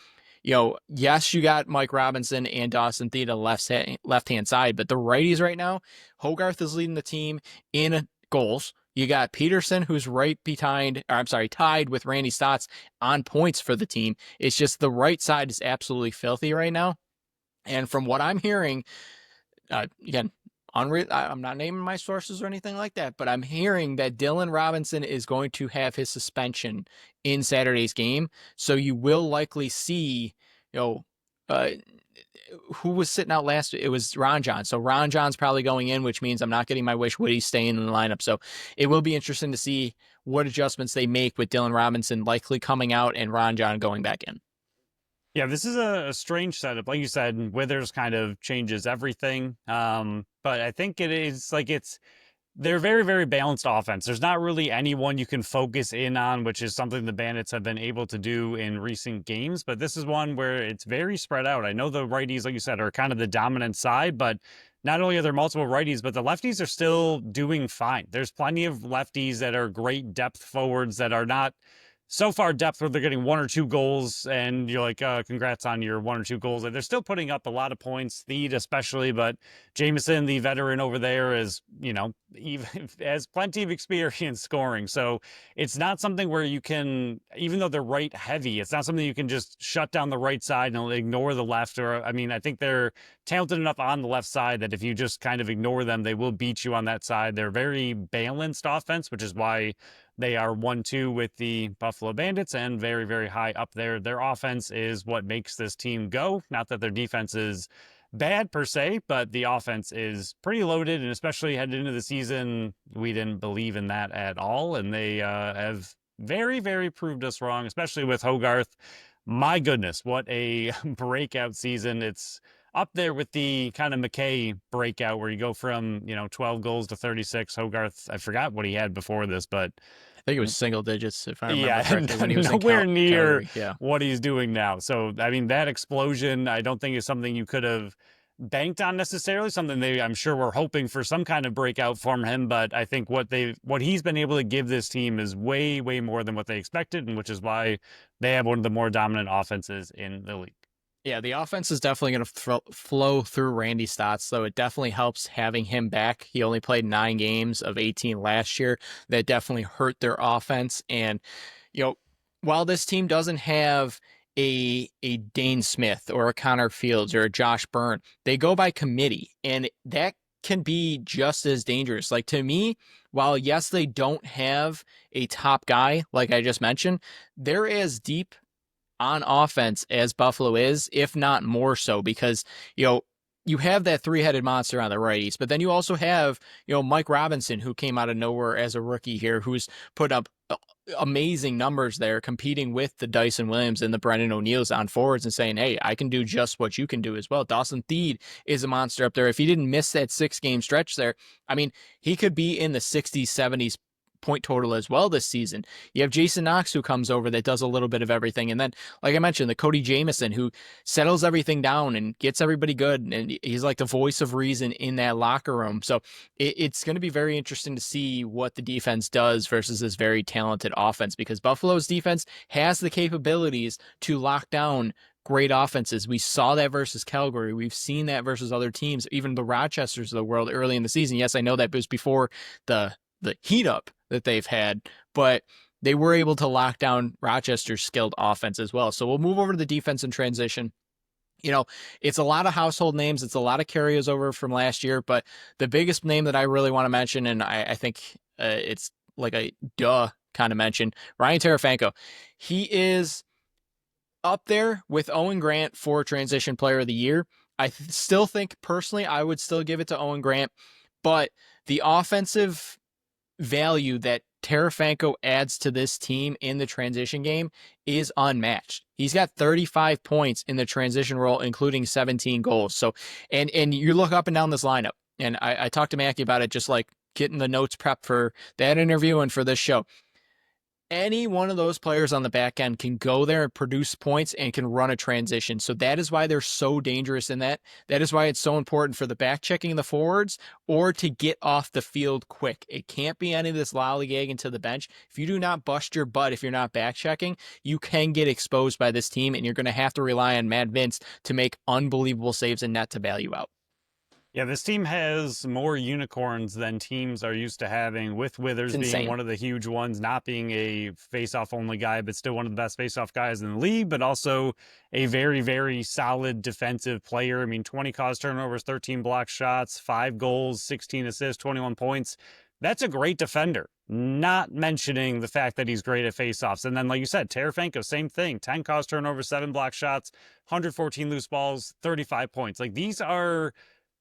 Yes, you got Mike Robinson and Dawson Theed on the left-hand side, but the righties right now, Hogarth is leading the team in goals. You got Peterson, who's tied with Randy Stotts on points for the team. It's just the right side is absolutely filthy right now. And from what I'm hearing, again, I'm not naming my sources or anything like that, but I'm hearing that Dylan Robinson is going to have his suspension in Saturday's game. So you will likely see, who was sitting out last? It was Ron John. So Ron John's probably going in, which means I'm not getting my wish Woody staying in the lineup. So it will be interesting to see what adjustments they make with Dylan Robinson likely coming out and Ron John going back in. Yeah, this is a strange setup. Like you said, Withers kind of changes everything. But I think it is like they're very, very balanced offense. There's not really anyone you can focus in on, which is something the Bandits have been able to do in recent games. But this is one where it's very spread out. I know the righties, like you said, are kind of the dominant side, but not only are there multiple righties, but the lefties are still doing fine. There's plenty of lefties that are great depth forwards that are not so far depth where they're getting 1 or 2 goals and you're like, congrats on your 1 or 2 goals. They're still putting up a lot of points, Theed especially, but Jameson, the veteran over there, is, even has plenty of experience scoring. So it's not something where you can, even though they're right heavy, it's not something you can just shut down the right side and ignore the left. Or, I mean, I think they're talented enough on the left side that if you just kind of ignore them, they will beat you on that side. They're very balanced offense, which is why they are 1-2 with the Buffalo Bandits and very, very high up there. Their offense is what makes this team go. Not that their defense is bad per se, but the offense is pretty loaded, and especially headed into the season, we didn't believe in that at all, and they have very, very proved us wrong, especially with Hogarth. My goodness, what a breakout season. It's up there with the kind of McKay breakout where you go from, 12 goals to 36. Hogarth, I forgot what he had before this, but I think it was single digits, if I remember correctly, when he was nowhere in near Calgary. Yeah. what he's doing now. So, I mean, that explosion, I don't think is something you could have banked on necessarily. Something I'm sure, were hoping for some kind of breakout from him. But I think what he's been able to give this team is way, way more than what they expected, and which is why they have one of the more dominant offenses in the league. Yeah, the offense is definitely going to flow through Randy Stotts, so it definitely helps having him back. He only played 9 games of 18 last year. That definitely hurt their offense. And, while this team doesn't have a Dane Smith or a Connor Fields or a Josh Byrne, they go by committee, and that can be just as dangerous. Like, to me, while yes, they don't have a top guy, like I just mentioned, they're as deep on offense as Buffalo is, if not more so, because, you have that 3-headed monster on the righties, but then you also have, Mike Robinson, who came out of nowhere as a rookie here, who's put up amazing numbers there, competing with the Dyson Williams and the Brendan O'Neills on forwards and saying, hey, I can do just what you can do as well. Dawson Theed is a monster up there. If he didn't miss that 6-game stretch there, I mean, he could be in the 60s, 70s point total as well this season. You have Jason Knox, who comes over, that does a little bit of everything. And then, like I mentioned, the Cody Jamieson, who settles everything down and gets everybody good. And he's like the voice of reason in that locker room. So it's going to be very interesting to see what the defense does versus this very talented offense, because Buffalo's defense has the capabilities to lock down great offenses. We saw that versus Calgary. We've seen that versus other teams, even the Rochesters of the world early in the season. Yes, I know that was before the heat up that they've had, but they were able to lock down Rochester's skilled offense as well. So we'll move over to the defense and transition. It's a lot of household names. It's a lot of carryovers over from last year, but the biggest name that I really want to mention, and I think it's like a duh kind of mention, Ryan Tarafanko. He is up there with Owen Grant for Transition Player of the Year. I still think, personally, I would still give it to Owen Grant, but the offensive value that Tarafanko adds to this team in the transition game is unmatched. He's got 35 points in the transition role, including 17 goals. So, and you look up and down this lineup, and I talked to Mackie about it, just like getting the notes prepped for that interview and for this show. Any one of those players on the back end can go there and produce points and can run a transition. So that is why they're so dangerous in that. That is why it's so important for the back checking the forwards or to get off the field quick. It can't be any of this lollygagging to the bench. If you do not bust your butt, if you're not back checking, you can get exposed by this team, and you're going to have to rely on Matt Vince to make unbelievable saves and net to bail you out. Yeah, this team has more unicorns than teams are used to having, with Withers being one of the huge ones, not being a face-off only guy, but still one of the best face-off guys in the league, but also a very, very solid defensive player. I mean, 20 caused turnovers, 13 blocked shots, 5 goals, 16 assists, 21 points. That's a great defender, not mentioning the fact that he's great at faceoffs. And then, like you said, Tarasenko, same thing, 10 caused turnovers, 7 block shots, 114 loose balls, 35 points. Like, these are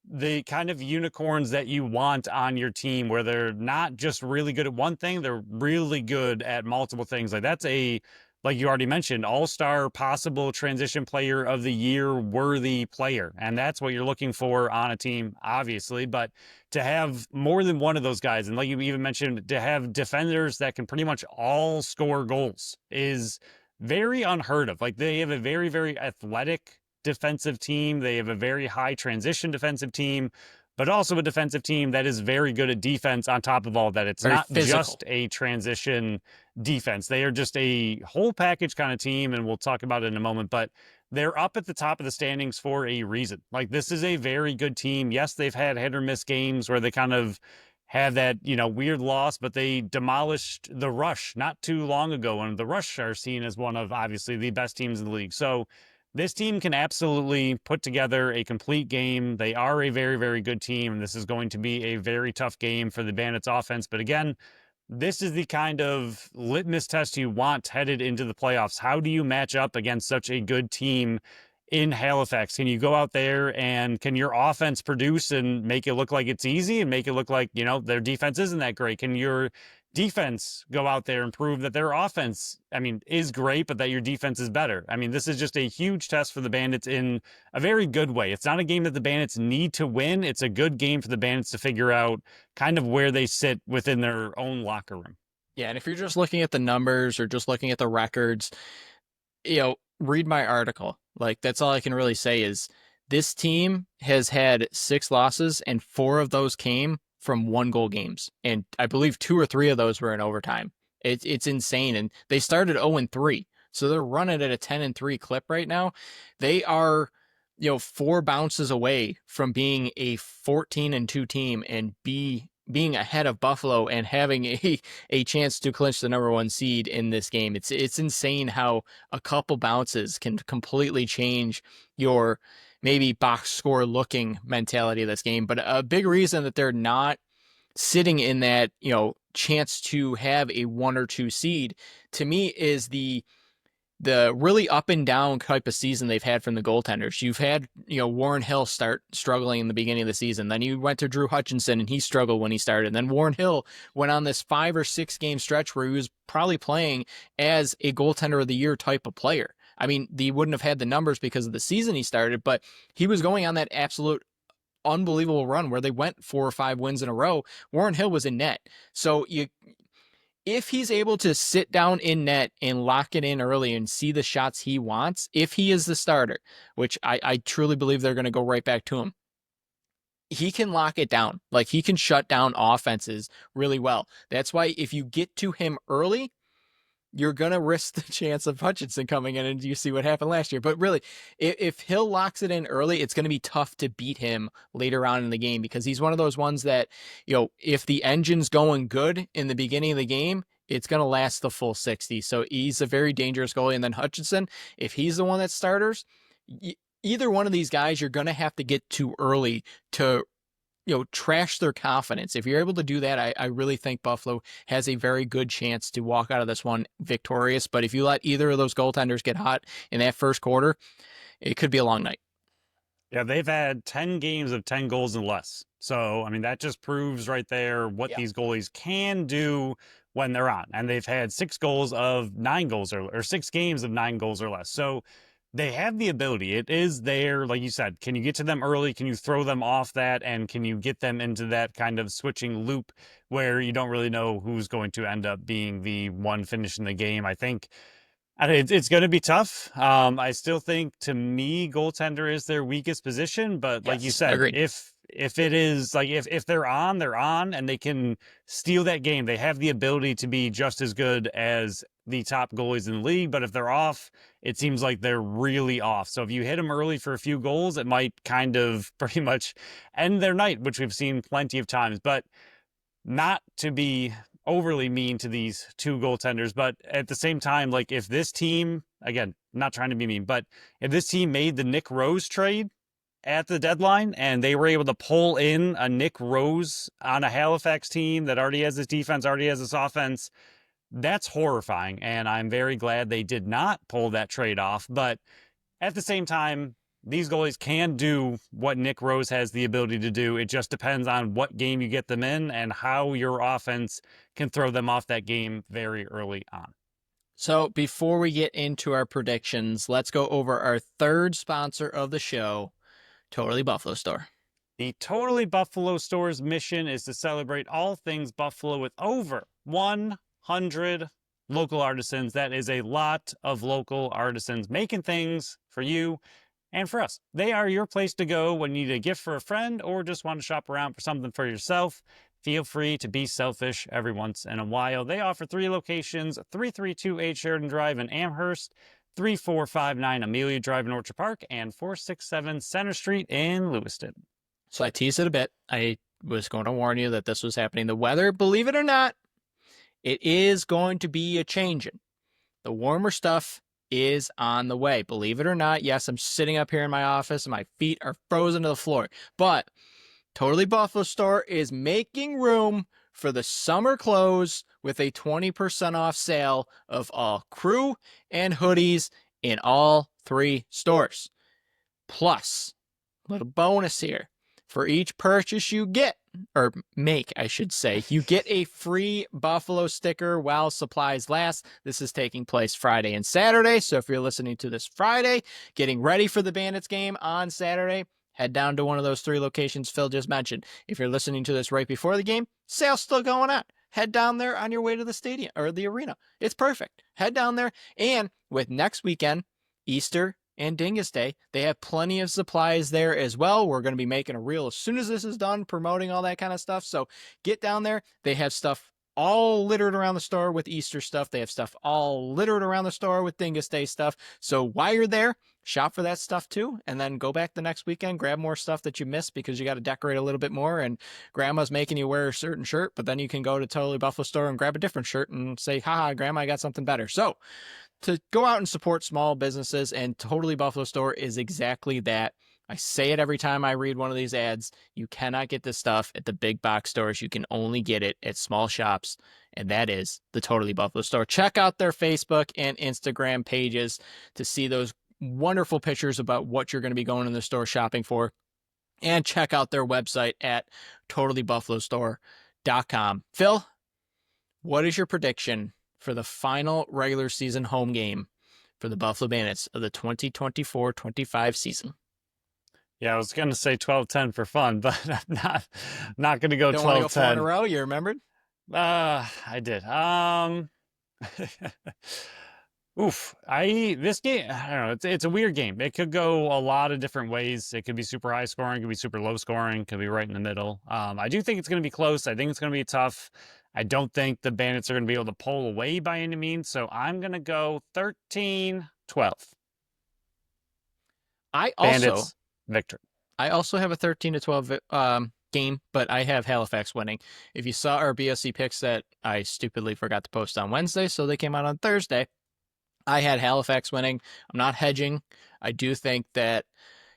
the kind of unicorns that you want on your team, where they're not just really good at one thing, they're really good at multiple things. Like, that's a, like you already mentioned, all-star, possible transition player of the year worthy player. And that's what you're looking for on a team, obviously. But to have more than one of those guys, and like you even mentioned, to have defenders that can pretty much all score goals is very unheard of. Like, they have a very, very athletic defensive team. They have a very high transition defensive team, but also a defensive team that is very good at defense on top of all that. It's Very not physical. just a transition defense. They are just a whole package kind of team, and we'll talk about it in a moment, but they're up at the top of the standings for a reason. Like, this is a very good team. Yes, they've had hit or miss games where they kind of have that, weird loss, but they demolished the Rush not too long ago, and the Rush are seen as one of, obviously, the best teams in the league. So this team can absolutely put together a complete game. They are a very, very good team, and this is going to be a very tough game for the Bandits offense. But again, this is the kind of litmus test you want headed into the playoffs. How do you match up against such a good team in Halifax? Can you go out there and can your offense produce and make it look like it's easy and make it look like, their defense isn't that great? Can your defense go out there and prove that their offense, is great, but that your defense is better? This is just a huge test for the Bandits in a very good way. It's not a game that the Bandits need to win. It's a good game for the Bandits to figure out kind of where they sit within their own locker room. Yeah, and if you're just looking at the numbers or just looking at the records, read my article. Like, that's all I can really say is this team has had 6 losses, and 4 of those came from 1-goal games. And I believe 2 or 3 of those were in overtime. It's insane. And they started 0-3. So they're running at a 10-3 clip right now. They are, 4 bounces away from being a 14-2 team and being ahead of Buffalo and having a chance to clinch the number 1 seed in this game. It's insane how a couple bounces can completely change your maybe box score looking mentality of this game. But a big reason that they're not sitting in that, chance to have a 1 or 2 seed to me is the really up and down type of season they've had from the goaltenders. You've had, Warren Hill start struggling in the beginning of the season. Then you went to Drew Hutchinson and he struggled when he started. And then Warren Hill went on this 5 or 6 game stretch where he was probably playing as a goaltender of the year type of player. He wouldn't have had the numbers because of the season he started, but he was going on that absolute unbelievable run where they went 4 or 5 wins in a row. Warren Hill was in net. So if he's able to sit down in net and lock it in early and see the shots he wants, if he is the starter, which I truly believe they're going to go right back to him, he can lock it down. Like, he can shut down offenses really well. That's why if you get to him early, you're going to risk the chance of Hutchinson coming in, and you see what happened last year. But really, if Hill locks it in early, it's going to be tough to beat him later on in the game, because he's one of those ones that, if the engine's going good in the beginning of the game, it's going to last the full 60. So he's a very dangerous goalie. And then Hutchinson, if he's the one that starters, either one of these guys, you're going to have to get too early to trash their confidence. If you're able to do that, I really think Buffalo has a very good chance to walk out of this one victorious. But if you let either of those goaltenders get hot in that first quarter, it could be a long night. Yeah, they've had 10 games of 10 goals and less. So, that just proves right there what these goalies can do when they're on. And they've had 6 goals of 9 goals or 6 games of 9 goals or less. So they have the ability. It is there, like you said. Can you get to them early? Can you throw them off that? And can you get them into that kind of switching loop where you don't really know who's going to end up being the one finishing the game? I think it's going to be tough. I still think, to me, goaltender is their weakest position. But like you said, agreed. If it is like if they're on, and they can steal that game. They have the ability to be just as good as the top goalies in the league. But if they're off, it seems like they're really off. So if you hit them early for a few goals, it might kind of pretty much end their night, which we've seen plenty of times. But not to be overly mean to these 2 goaltenders, but at the same time, like, if this team, again, not trying to be mean, but if this team made the Nick Rose trade at the deadline and they were able to pull in a Nick Rose on a Halifax team that already has his defense, already has his offense, that's horrifying. And I'm very glad they did not pull that trade off. But at the same time, these goalies can do what Nick Rose has the ability to do. It just depends on what game you get them in and how your offense can throw them off that game very early on. So before we get into our predictions, let's go over our third sponsor of the show, Totally Buffalo Store. The Totally Buffalo Store's mission is to celebrate all things Buffalo with over 100 local artisans. That is a lot of local artisans making things for you and for us. They are your place to go when you need a gift for a friend or just want to shop around for something for yourself. Feel free to be selfish every once in a while. They offer 3 locations, 332 Sheridan Drive in Amherst, 3459 Amelia Drive in Orchard Park, and 467 Center Street in Lewiston. So I teased it a bit. I was going to warn you that this was happening. The weather, believe it or not, it is going to be a changing. The warmer stuff is on the way. Believe it or not, yes, I'm sitting up here in my office and my feet are frozen to the floor. But Totally Buffalo Store is making room for the summer close with a 20% off sale of all crew and hoodies in all 3 stores. Plus, little bonus here. For each purchase you get, or make, I should say, you get a free Buffalo sticker while supplies last. This is taking place Friday and Saturday. So if you're listening to this Friday, getting ready for the Bandits game on Saturday, head down to one of those 3 locations Phil just mentioned. If you're listening to this right before the game, sale's still going on. Head down there on your way to the stadium or the arena. It's perfect. Head down there. And with next weekend, Easter and Dingus Day, they have plenty of supplies there as well. We're going to be making a reel as soon as this is done, promoting all that kind of stuff. So get down there. They have stuff all littered around the store with Easter stuff. They have stuff all littered around the store with Dingus Day stuff. So while you're there, shop for that stuff too, and then go back the next weekend, grab more stuff that you missed because you got to decorate a little bit more, and grandma's making you wear a certain shirt, but then you can go to Totally Buffalo Store and grab a different shirt and say, haha, grandma, I got something better. So to go out and support small businesses, and Totally Buffalo Store is exactly that. I say it every time I read one of these ads. You cannot get this stuff at the big box stores. You can only get it at small shops, and that is the Totally Buffalo Store. Check out their Facebook and Instagram pages to see those wonderful pictures about what you're going to be going in the store shopping for, and check out their website at totallybuffalostore.com. Phil, what is your prediction for the final regular season home game for the Buffalo Bandits of the 2024-25 season? Yeah, I was going to say 12-10 for fun, but I'm not going to go 12-10. Don't want to go 4 in a row? You remembered? I did. This game, I don't know. It's a weird game. It could go a lot of different ways. It could be super high scoring, could be super low scoring, could be right in the middle. I do think it's going to be close. I think it's going to be tough. I don't think the Bandits are going to be able to pull away by any means, so I'm going to go 13-12. Bandits victory. I also have a 13-12 game, but I have Halifax winning. If you saw our BSC picks that I stupidly forgot to post on Wednesday, so they came out on Thursday, I had Halifax winning. I'm not hedging. I do think that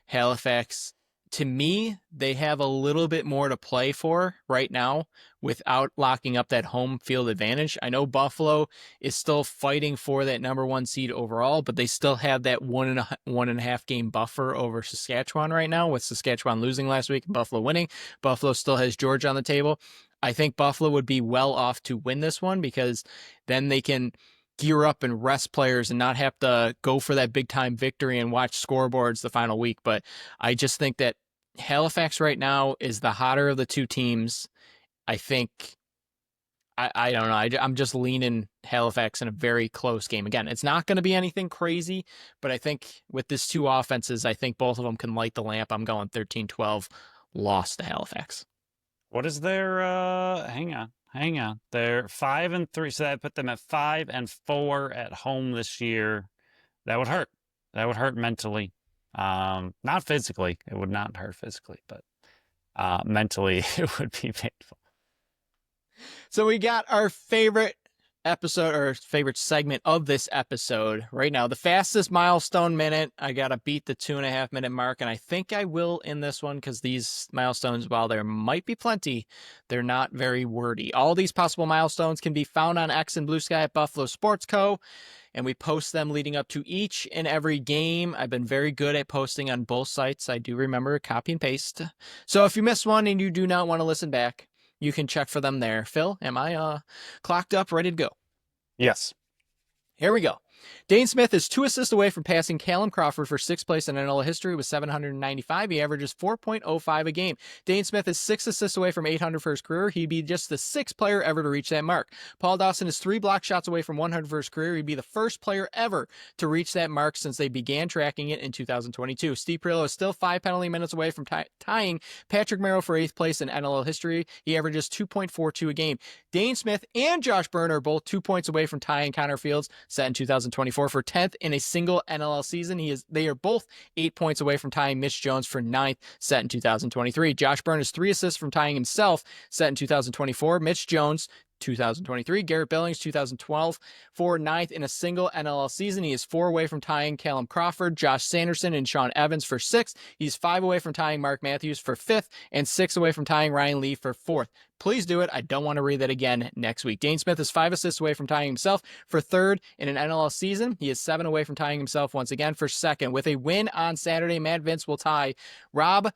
Halifax, to me, they have a little bit more to play for right now without locking up that home field advantage. I know Buffalo is still fighting for that number 1 seed overall, but they still have that 1.5 game buffer over Saskatchewan right now, with Saskatchewan losing last week and Buffalo winning. Buffalo still has Georgia on the table. I think Buffalo would be well off to win this one, because then they can gear up and rest players and not have to go for that big time victory and watch scoreboards the final week. But I just think that Halifax right now is the hotter of the 2 teams. I think, I don't know. I'm just leaning Halifax in a very close game. Again, it's not going to be anything crazy, but I think with this 2 offenses, I think both of them can light the lamp. I'm going 13-12, loss to Halifax. What is their, hang on. They're 5-3, so that put them at 5-4 at home this year. That would hurt. That would hurt mentally. Not physically. It would not hurt physically, but mentally it would be painful. So we got our favorite episode or favorite segment of this episode right now. The fastest milestone minute. I got to beat the 2.5 minute mark, and I think I will in this one because these milestones, while there might be plenty, they're not very wordy. All these possible milestones can be found on X and Blue Sky at Buffalo Sports Co., and we post them leading up to each and every game. I've been very good at posting on both sites. I do remember copy and paste. So if you miss one and you do not want to listen back, you can check for them there. Phil, am I clocked up, ready to go? Yes. Here we go. Dane Smith is 2 assists away from passing Callum Crawford for 6th place in NL history with 795. He averages 4.05 a game. Dane Smith is 6 assists away from 800 for his career. He'd be just the 6th player ever to reach that mark. Paul Dawson is 3 block shots away from 100 for his career. He'd be the first player ever to reach that mark since they began tracking it in 2022. Steve Perillo is still 5 penalty minutes away from tying Patrick Merrill for 8th place in NL history. He averages 2.42 a game. Dane Smith and Josh Byrne are both 2 points away from tying Connor Fields, set in 2024 for 10th in a single NLL season. They are both 8 points away from tying Mitch Jones for 9th, set in 2023. Josh Byrne is 3 assists from tying himself, set in 2024. Mitch Jones, 2023. Garrett Billings, 2012, for 9th in a single NLL season. He is 4 away from tying Callum Crawford, Josh Sanderson, and Sean Evans for 6th. He's 5 away from tying Mark Matthews for 5th, and 6 away from tying Ryan Lee for 4th. Please do it. I don't want to read that again next week. Dane Smith is 5 assists away from tying himself for 3rd in an NLL season. He is 7 away from tying himself once again for 2nd. With a win on Saturday, Matt Vince will tie Rob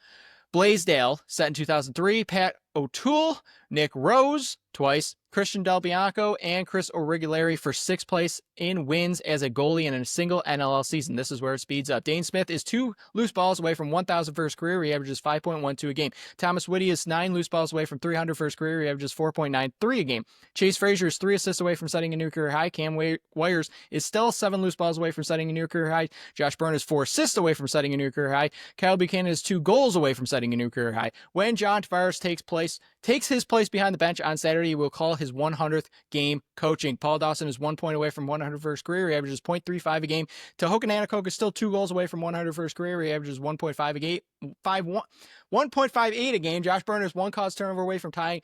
Blaisdell, set in 2003, Pat O'Toole, Nick Rose, twice, Christian Del Bianco, and Chris O'Regulari for 6th place in wins as a goalie in a single NLL season. This is where it speeds up. Dane Smith is 2 loose balls away from 1,000 for his career. He averages 5.12 a game. Thomas Whitty is 9 loose balls away from 300 for his career. He averages 4.93 a game. Chase Frazier is 3 assists away from setting a new career high. Cam Wires is still 7 loose balls away from setting a new career high. Josh Byrne is 4 assists away from setting a new career high. Kyle Buchanan is 2 goals away from setting a new career high. When John Tavares takes his place behind the bench on Saturday, he will call his 100th game coaching. Paul Dawson is 1 point away from 100 for his career. He averages 0.35 a game. Tehoka Nanticoke is still 2 goals away from 100 for his career. He averages 1.5 a game. 1.58 a game. Josh Byrne is 1 cause turnover away from tying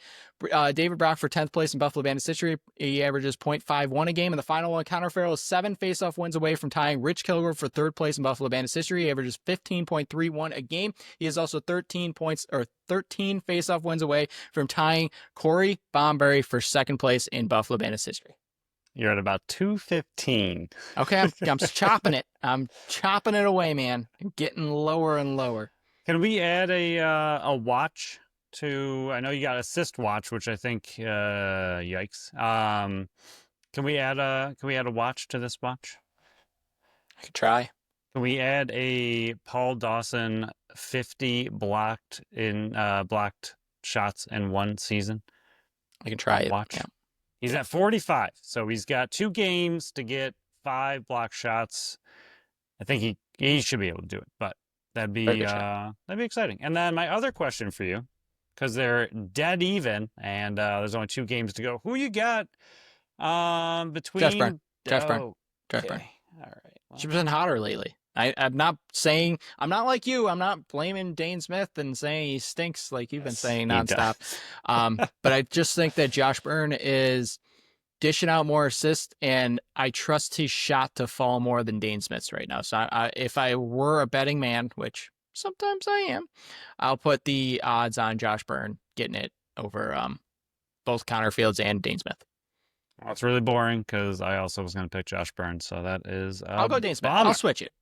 David Brock for 10th place in Buffalo Bandits history. He averages 0.51 a game. And the final one, Connor Farrell is 7 faceoff wins away from tying Rich Kilgore for 3rd place in Buffalo Bandits history. He averages 15.31 a game. He is also 13 faceoff wins away from tying Corey Bomberry for 2nd place in Buffalo Bandits history. You're at about 215. Okay, I'm chopping it. I'm chopping it away, man. I'm getting lower and lower. Can we add a watch to? I know you got assist watch, which I think yikes. Can we add a watch to this watch? I could try. Can we add a Paul Dawson 50 blocked shots in one season? I can try it. Watch. Yeah. He's at 45, so he's got 2 games to get 5 block shots. I think he should be able to do it, but that'd be exciting. And then my other question for you, because they're dead even, and there's only 2 games to go. Who you got between Josh Byrne? Josh Byrne. Okay. Byrne. All right. Well, She's been hotter lately. I'm not like you. I'm not blaming Dane Smith and saying he stinks like you've been saying nonstop. But I just think that Josh Byrne is dishing out more assists, and I trust his shot to fall more than Dane Smith's right now. So if I were a betting man, which sometimes I am, I'll put the odds on Josh Byrne getting it over both Connor Fields and Dane Smith. Well, it's really boring because I also was going to pick Josh Byrne, so that is I'll go Dane Smith. I'll switch it.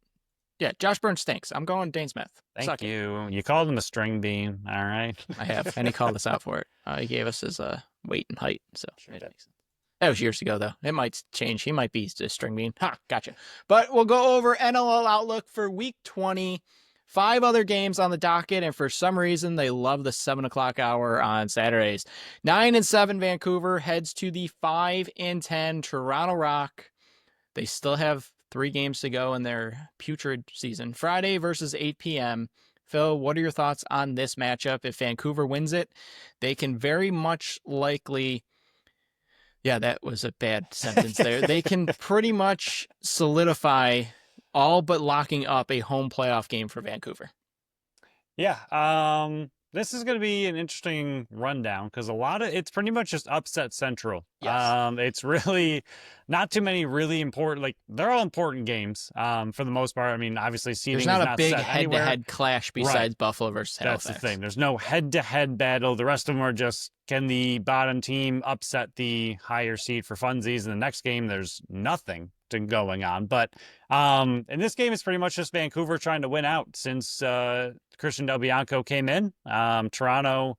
Yeah, Josh Byrne stinks. I'm going Dane Smith. Thank you. You called him a string bean. All right. I have, and he called us out for it. He gave us his weight and height, so it makes sense. That was years ago, though. It might change. He might be a string bean. Ha, gotcha. But we'll go over NLL outlook for Week 20. 5 other games on the docket, and for some reason, they love the 7 o'clock hour on Saturdays. 9-7 Vancouver heads to the 5-10 Toronto Rock. They still have 3 games to go in their putrid season. Friday versus 8 p.m. Phil, what are your thoughts on this matchup? If Vancouver wins it, they can very much likely... Yeah, that was a bad sentence there. They can pretty much solidify all but locking up a home playoff game for Vancouver. Yeah. This is going to be an interesting rundown because it's pretty much just upset central. Yes. It's really not too many really important, like they're all important games for the most part. I mean, obviously There's seeding is not a not big set anywhere. head-to-head clash Right. besides Buffalo versus That's Halifax. the thing. There's no head-to-head battle. The rest of them are just, can the bottom team upset the higher seed for funsies? In the next game, there's nothing going on. But in this game, it's pretty much just Vancouver trying to win out since Christian Del Bianco came in. Toronto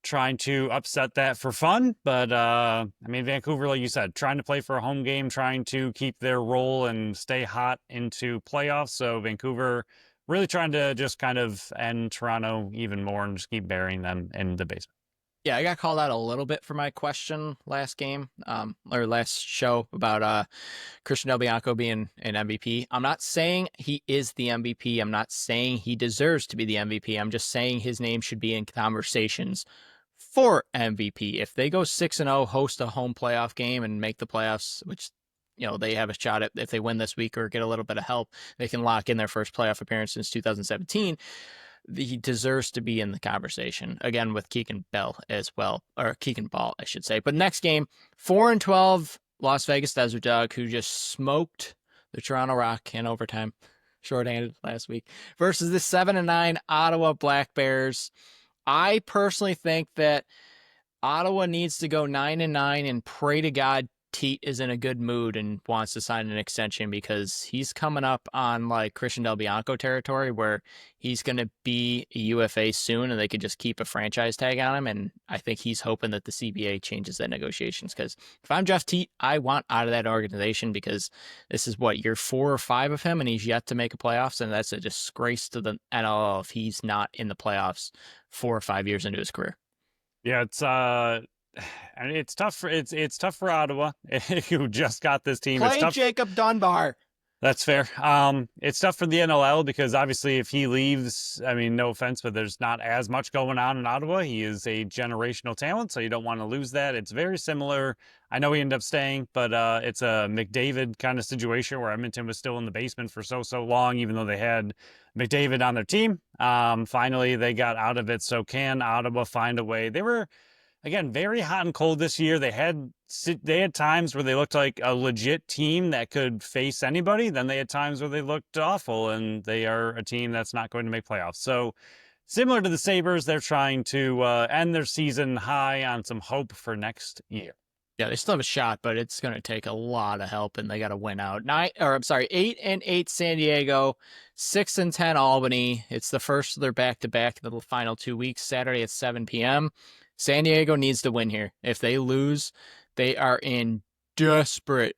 trying to upset that for fun. But I mean, Vancouver, like you said, trying to play for a home game, trying to keep their role and stay hot into playoffs. So Vancouver really trying to just kind of end Toronto even more and just keep burying them in the basement. Yeah, I got called out a little bit for my question last game, or last show about Christian Del Bianco being an MVP. I'm not saying he is the MVP. I'm not saying he deserves to be the MVP. I'm just saying his name should be in conversations for MVP. If they go 6-0, host a home playoff game, and make the playoffs, which they have a shot at if they win this week or get a little bit of help, they can lock in their first playoff appearance since 2017. He deserves to be in the conversation again with Keegan Bell as well, or Keegan Ball, I should say. But next game, 4-12, Las Vegas Desert Dog, who just smoked the Toronto Rock in overtime, shorthanded last week, versus the 7-9 Ottawa Black Bears. I personally think that Ottawa needs to go 9-9 and pray to God Teat is in a good mood and wants to sign an extension, because he's coming up on like Christian Del Bianco territory where he's going to be a UFA soon and they could just keep a franchise tag on him. And I think he's hoping that the CBA changes that negotiations, because if I'm Jeff Teat, I want out of that organization, because this is year 4 or 5 of him and he's yet to make a playoffs. And that's a disgrace to the NLL if he's not in the playoffs 4 or 5 years into his career. Yeah, and it's tough for Ottawa, who just got this team. Play it's tough. Jacob Dunbar. That's fair. It's tough for the NLL because obviously if he leaves, I mean, no offense, but there's not as much going on in Ottawa. He is a generational talent, so you don't want to lose that. It's very similar. I know he ended up staying, but it's a McDavid kind of situation where Edmonton was still in the basement for so long, even though they had McDavid on their team. Finally, they got out of it. So can Ottawa find a way? They were, again, very hot and cold this year. They had times where they looked like a legit team that could face anybody. Then they had times where they looked awful, and they are a team that's not going to make playoffs. So similar to the Sabres, they're trying to end their season high on some hope for next year. Yeah, they still have a shot, but it's going to take a lot of help, and they got to win out. 8-8 San Diego, 6-10 Albany. It's the first of their back-to-back in the final 2 weeks. Saturday at 7 p.m. San Diego needs to win here. If they lose, they are in desperate.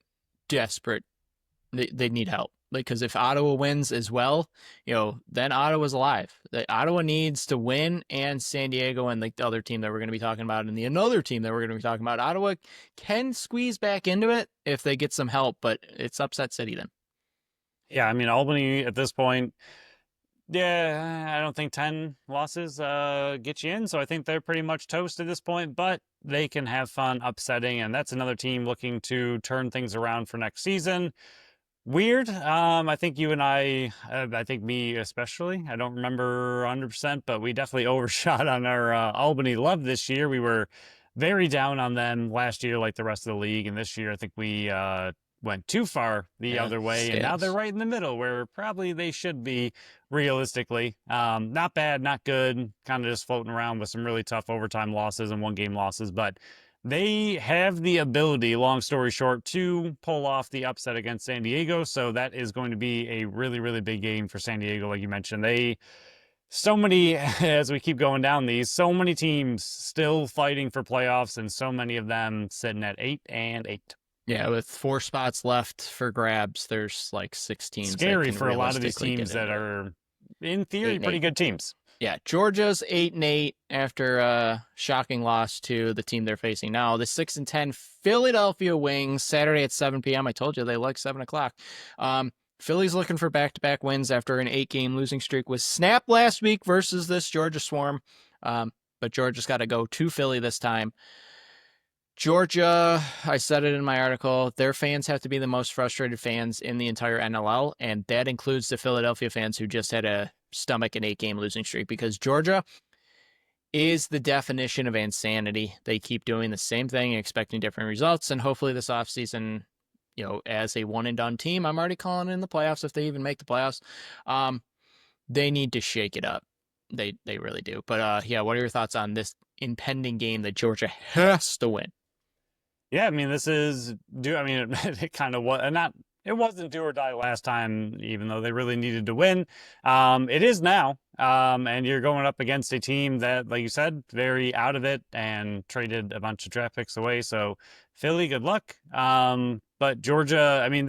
They need help. Because if Ottawa wins as well, then Ottawa's alive. Ottawa needs to win, and San Diego and the other team that we're going to be talking about, and the another team that we're going to be talking about, Ottawa can squeeze back into it if they get some help, but it's upset city then. Yeah, I mean, Albany at this point, yeah, I don't think 10 losses get you in, so I think they're pretty much toast at this point, but they can have fun upsetting, and that's another team looking to turn things around for next season. Weird. I think you and I think me especially, I don't remember 100%, but we definitely overshot on our Albany love this year. We were very down on them last year, like the rest of the league. And this year, I think we went too far the other way. And now they're right in the middle where probably they should be realistically. Not bad, not good, kind of just floating around with some really tough overtime losses and 1-game losses. But they have the ability, long story short, to pull off the upset against San Diego. So that is going to be a really, really big game for San Diego, like you mentioned. So many, as we keep going down these, so many teams still fighting for playoffs, and so many of them sitting at 8-8. Yeah, with 4 spots left for grabs, there's like 16. Scary for a lot of these teams that are, in theory, pretty good teams. Yeah, Georgia's 8-8 after a shocking loss to the team they're facing now. The 6-10 Philadelphia Wings, Saturday at 7 p.m. I told you they like 7 o'clock. Philly's looking for back-to-back wins after an 8-game losing streak was snapped last week versus this Georgia Swarm. But Georgia's got to go to Philly this time. Georgia, I said it in my article, their fans have to be the most frustrated fans in the entire NLL, and that includes the Philadelphia fans who just had a stomach an 8-game losing streak, because Georgia, is the definition of insanity. They keep doing the same thing, expecting different results, and hopefully this offseason, as a one-and-done team, I'm already calling in the playoffs if they even make the playoffs. They need to shake it up. They really do. But what are your thoughts on this impending game that Georgia has to win? Yeah, I mean, it kind of was not. It wasn't do or die last time, even though they really needed to win. It is now, and you're going up against a team that, like you said, very out of it and traded a bunch of draft picks away. So, Philly, good luck. But Georgia, I mean,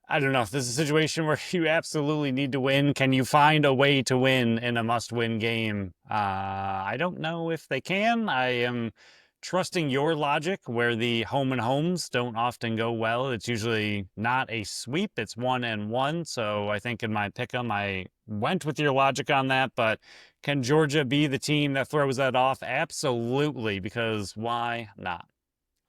I don't know if this is a situation where you absolutely need to win. Can you find a way to win in a must-win game? I don't know if they can. I am trusting your logic where the home and homes don't often go well. It's usually not a sweep. It's 1-1. So I think in my pick'em, I went with your logic on that. But can Georgia be the team that throws that off? Absolutely, because why not?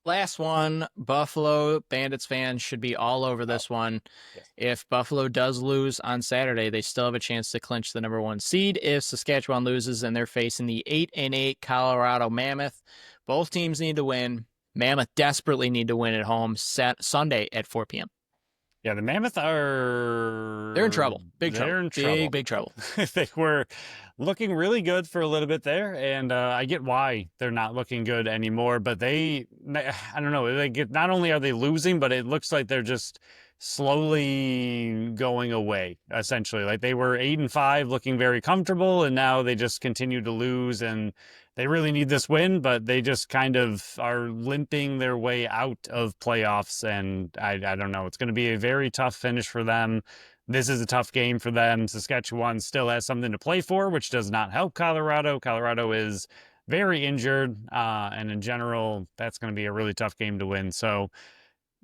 Last one, Buffalo. Bandits fans should be all over this one. Yes. If Buffalo does lose on Saturday, they still have a chance to clinch the number 1 seed. If Saskatchewan loses and they're facing the 8-8 Colorado Mammoth, both teams need to win. Mammoth desperately need to win at home Sunday at 4 p.m. Yeah, the Mammoth they're in trouble. Big trouble. They were looking really good for a little bit there, and I get why they're not looking good anymore, but I don't know, not only are they losing, but it looks like they're just slowly going away, essentially. Like they were 8-5, looking very comfortable, and now they just continue to lose, and they really need this win, but they just kind of are limping their way out of playoffs, and I don't know. It's going to be a very tough finish for them. This is a tough game for them. Saskatchewan still has something to play for, which does not help Colorado. Colorado is very injured, and in general, that's going to be a really tough game to win. So,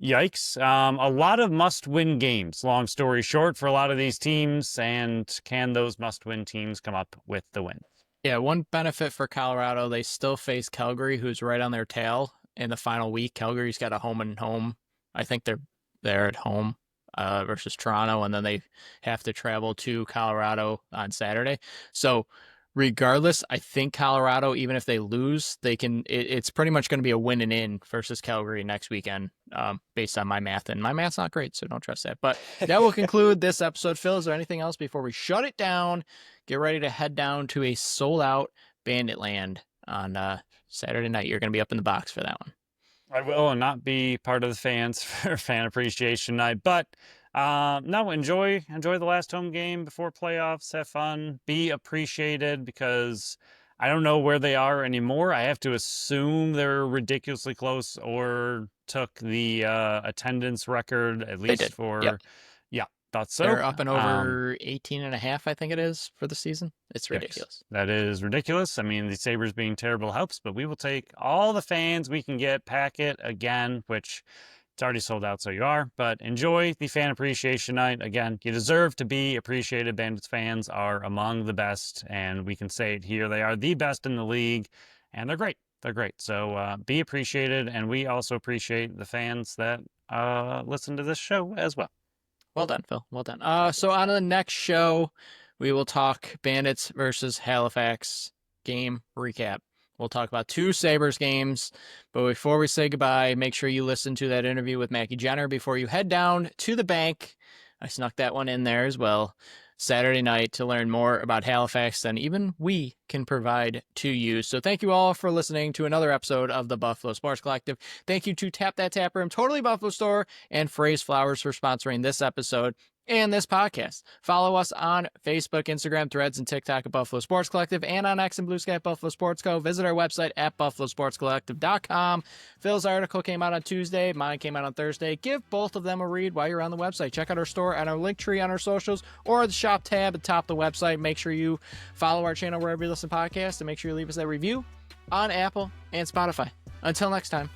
yikes. A lot of must-win games, long story short, for a lot of these teams, and can those must-win teams come up with the win? Yeah, one benefit for Colorado, they still face Calgary, who's right on their tail in the final week. Calgary's got a home and home. I think they're at home versus Toronto, and then they have to travel to Colorado on Saturday. So regardless, I think Colorado, even if they lose, it's pretty much going to be a win and in versus Calgary next weekend, based on my math. And my math's not great, so don't trust that. But that will conclude this episode. Phil, is there anything else before we shut it down? Get ready to head down to a sold-out Bandit Land on Saturday night. You're going to be up in the box for that one. I will not be part of the fans for Fan Appreciation Night, but no, enjoy the last home game before playoffs. Have fun, be appreciated, because I don't know where they are anymore. I have to assume they're ridiculously close or took the attendance record, at least for. Yep. Yeah, thought so. They're up and over 18.5, I think it is, for the season. It's ridiculous. Yes, that is ridiculous. I mean, the Sabres being terrible helps, but we will take all the fans we can get. Pack it again, which it's already sold out, so you are. But enjoy the Fan Appreciation Night. Again, you deserve to be appreciated. Bandits fans are among the best, and we can say it here. They are the best in the league, and they're great. They're great. So be appreciated, and we also appreciate the fans that listen to this show as well. Well done, Phil. Well done. So on to the next show, we will talk Bandits versus Halifax game recap. We'll talk about 2 Sabres games. But before we say goodbye, make sure you listen to that interview with Mackie Jenner before you head down to the bank. I snuck that one in there as well. Saturday night to learn more about Halifax than even we can provide to you. So thank you all for listening to another episode of the Buffalo Sports Collective. Thank you to Tap That Tap Room, Totally Buffalo Store, and Phrase Flowers for sponsoring this episode and this podcast. Follow us on Facebook, Instagram, Threads, and TikTok at Buffalo Sports Collective, and on X and Blue Sky at Buffalo Sports Co. Visit our website at buffalosportscollective.com. Phil's article came out on Tuesday. Mine came out on Thursday. Give both of them a read while you're on the website. Check out our store and our link tree on our socials or the shop tab at the top of the website. Make sure you follow our channel wherever you listen to podcasts, and make sure you leave us that review on Apple and Spotify. Until next time.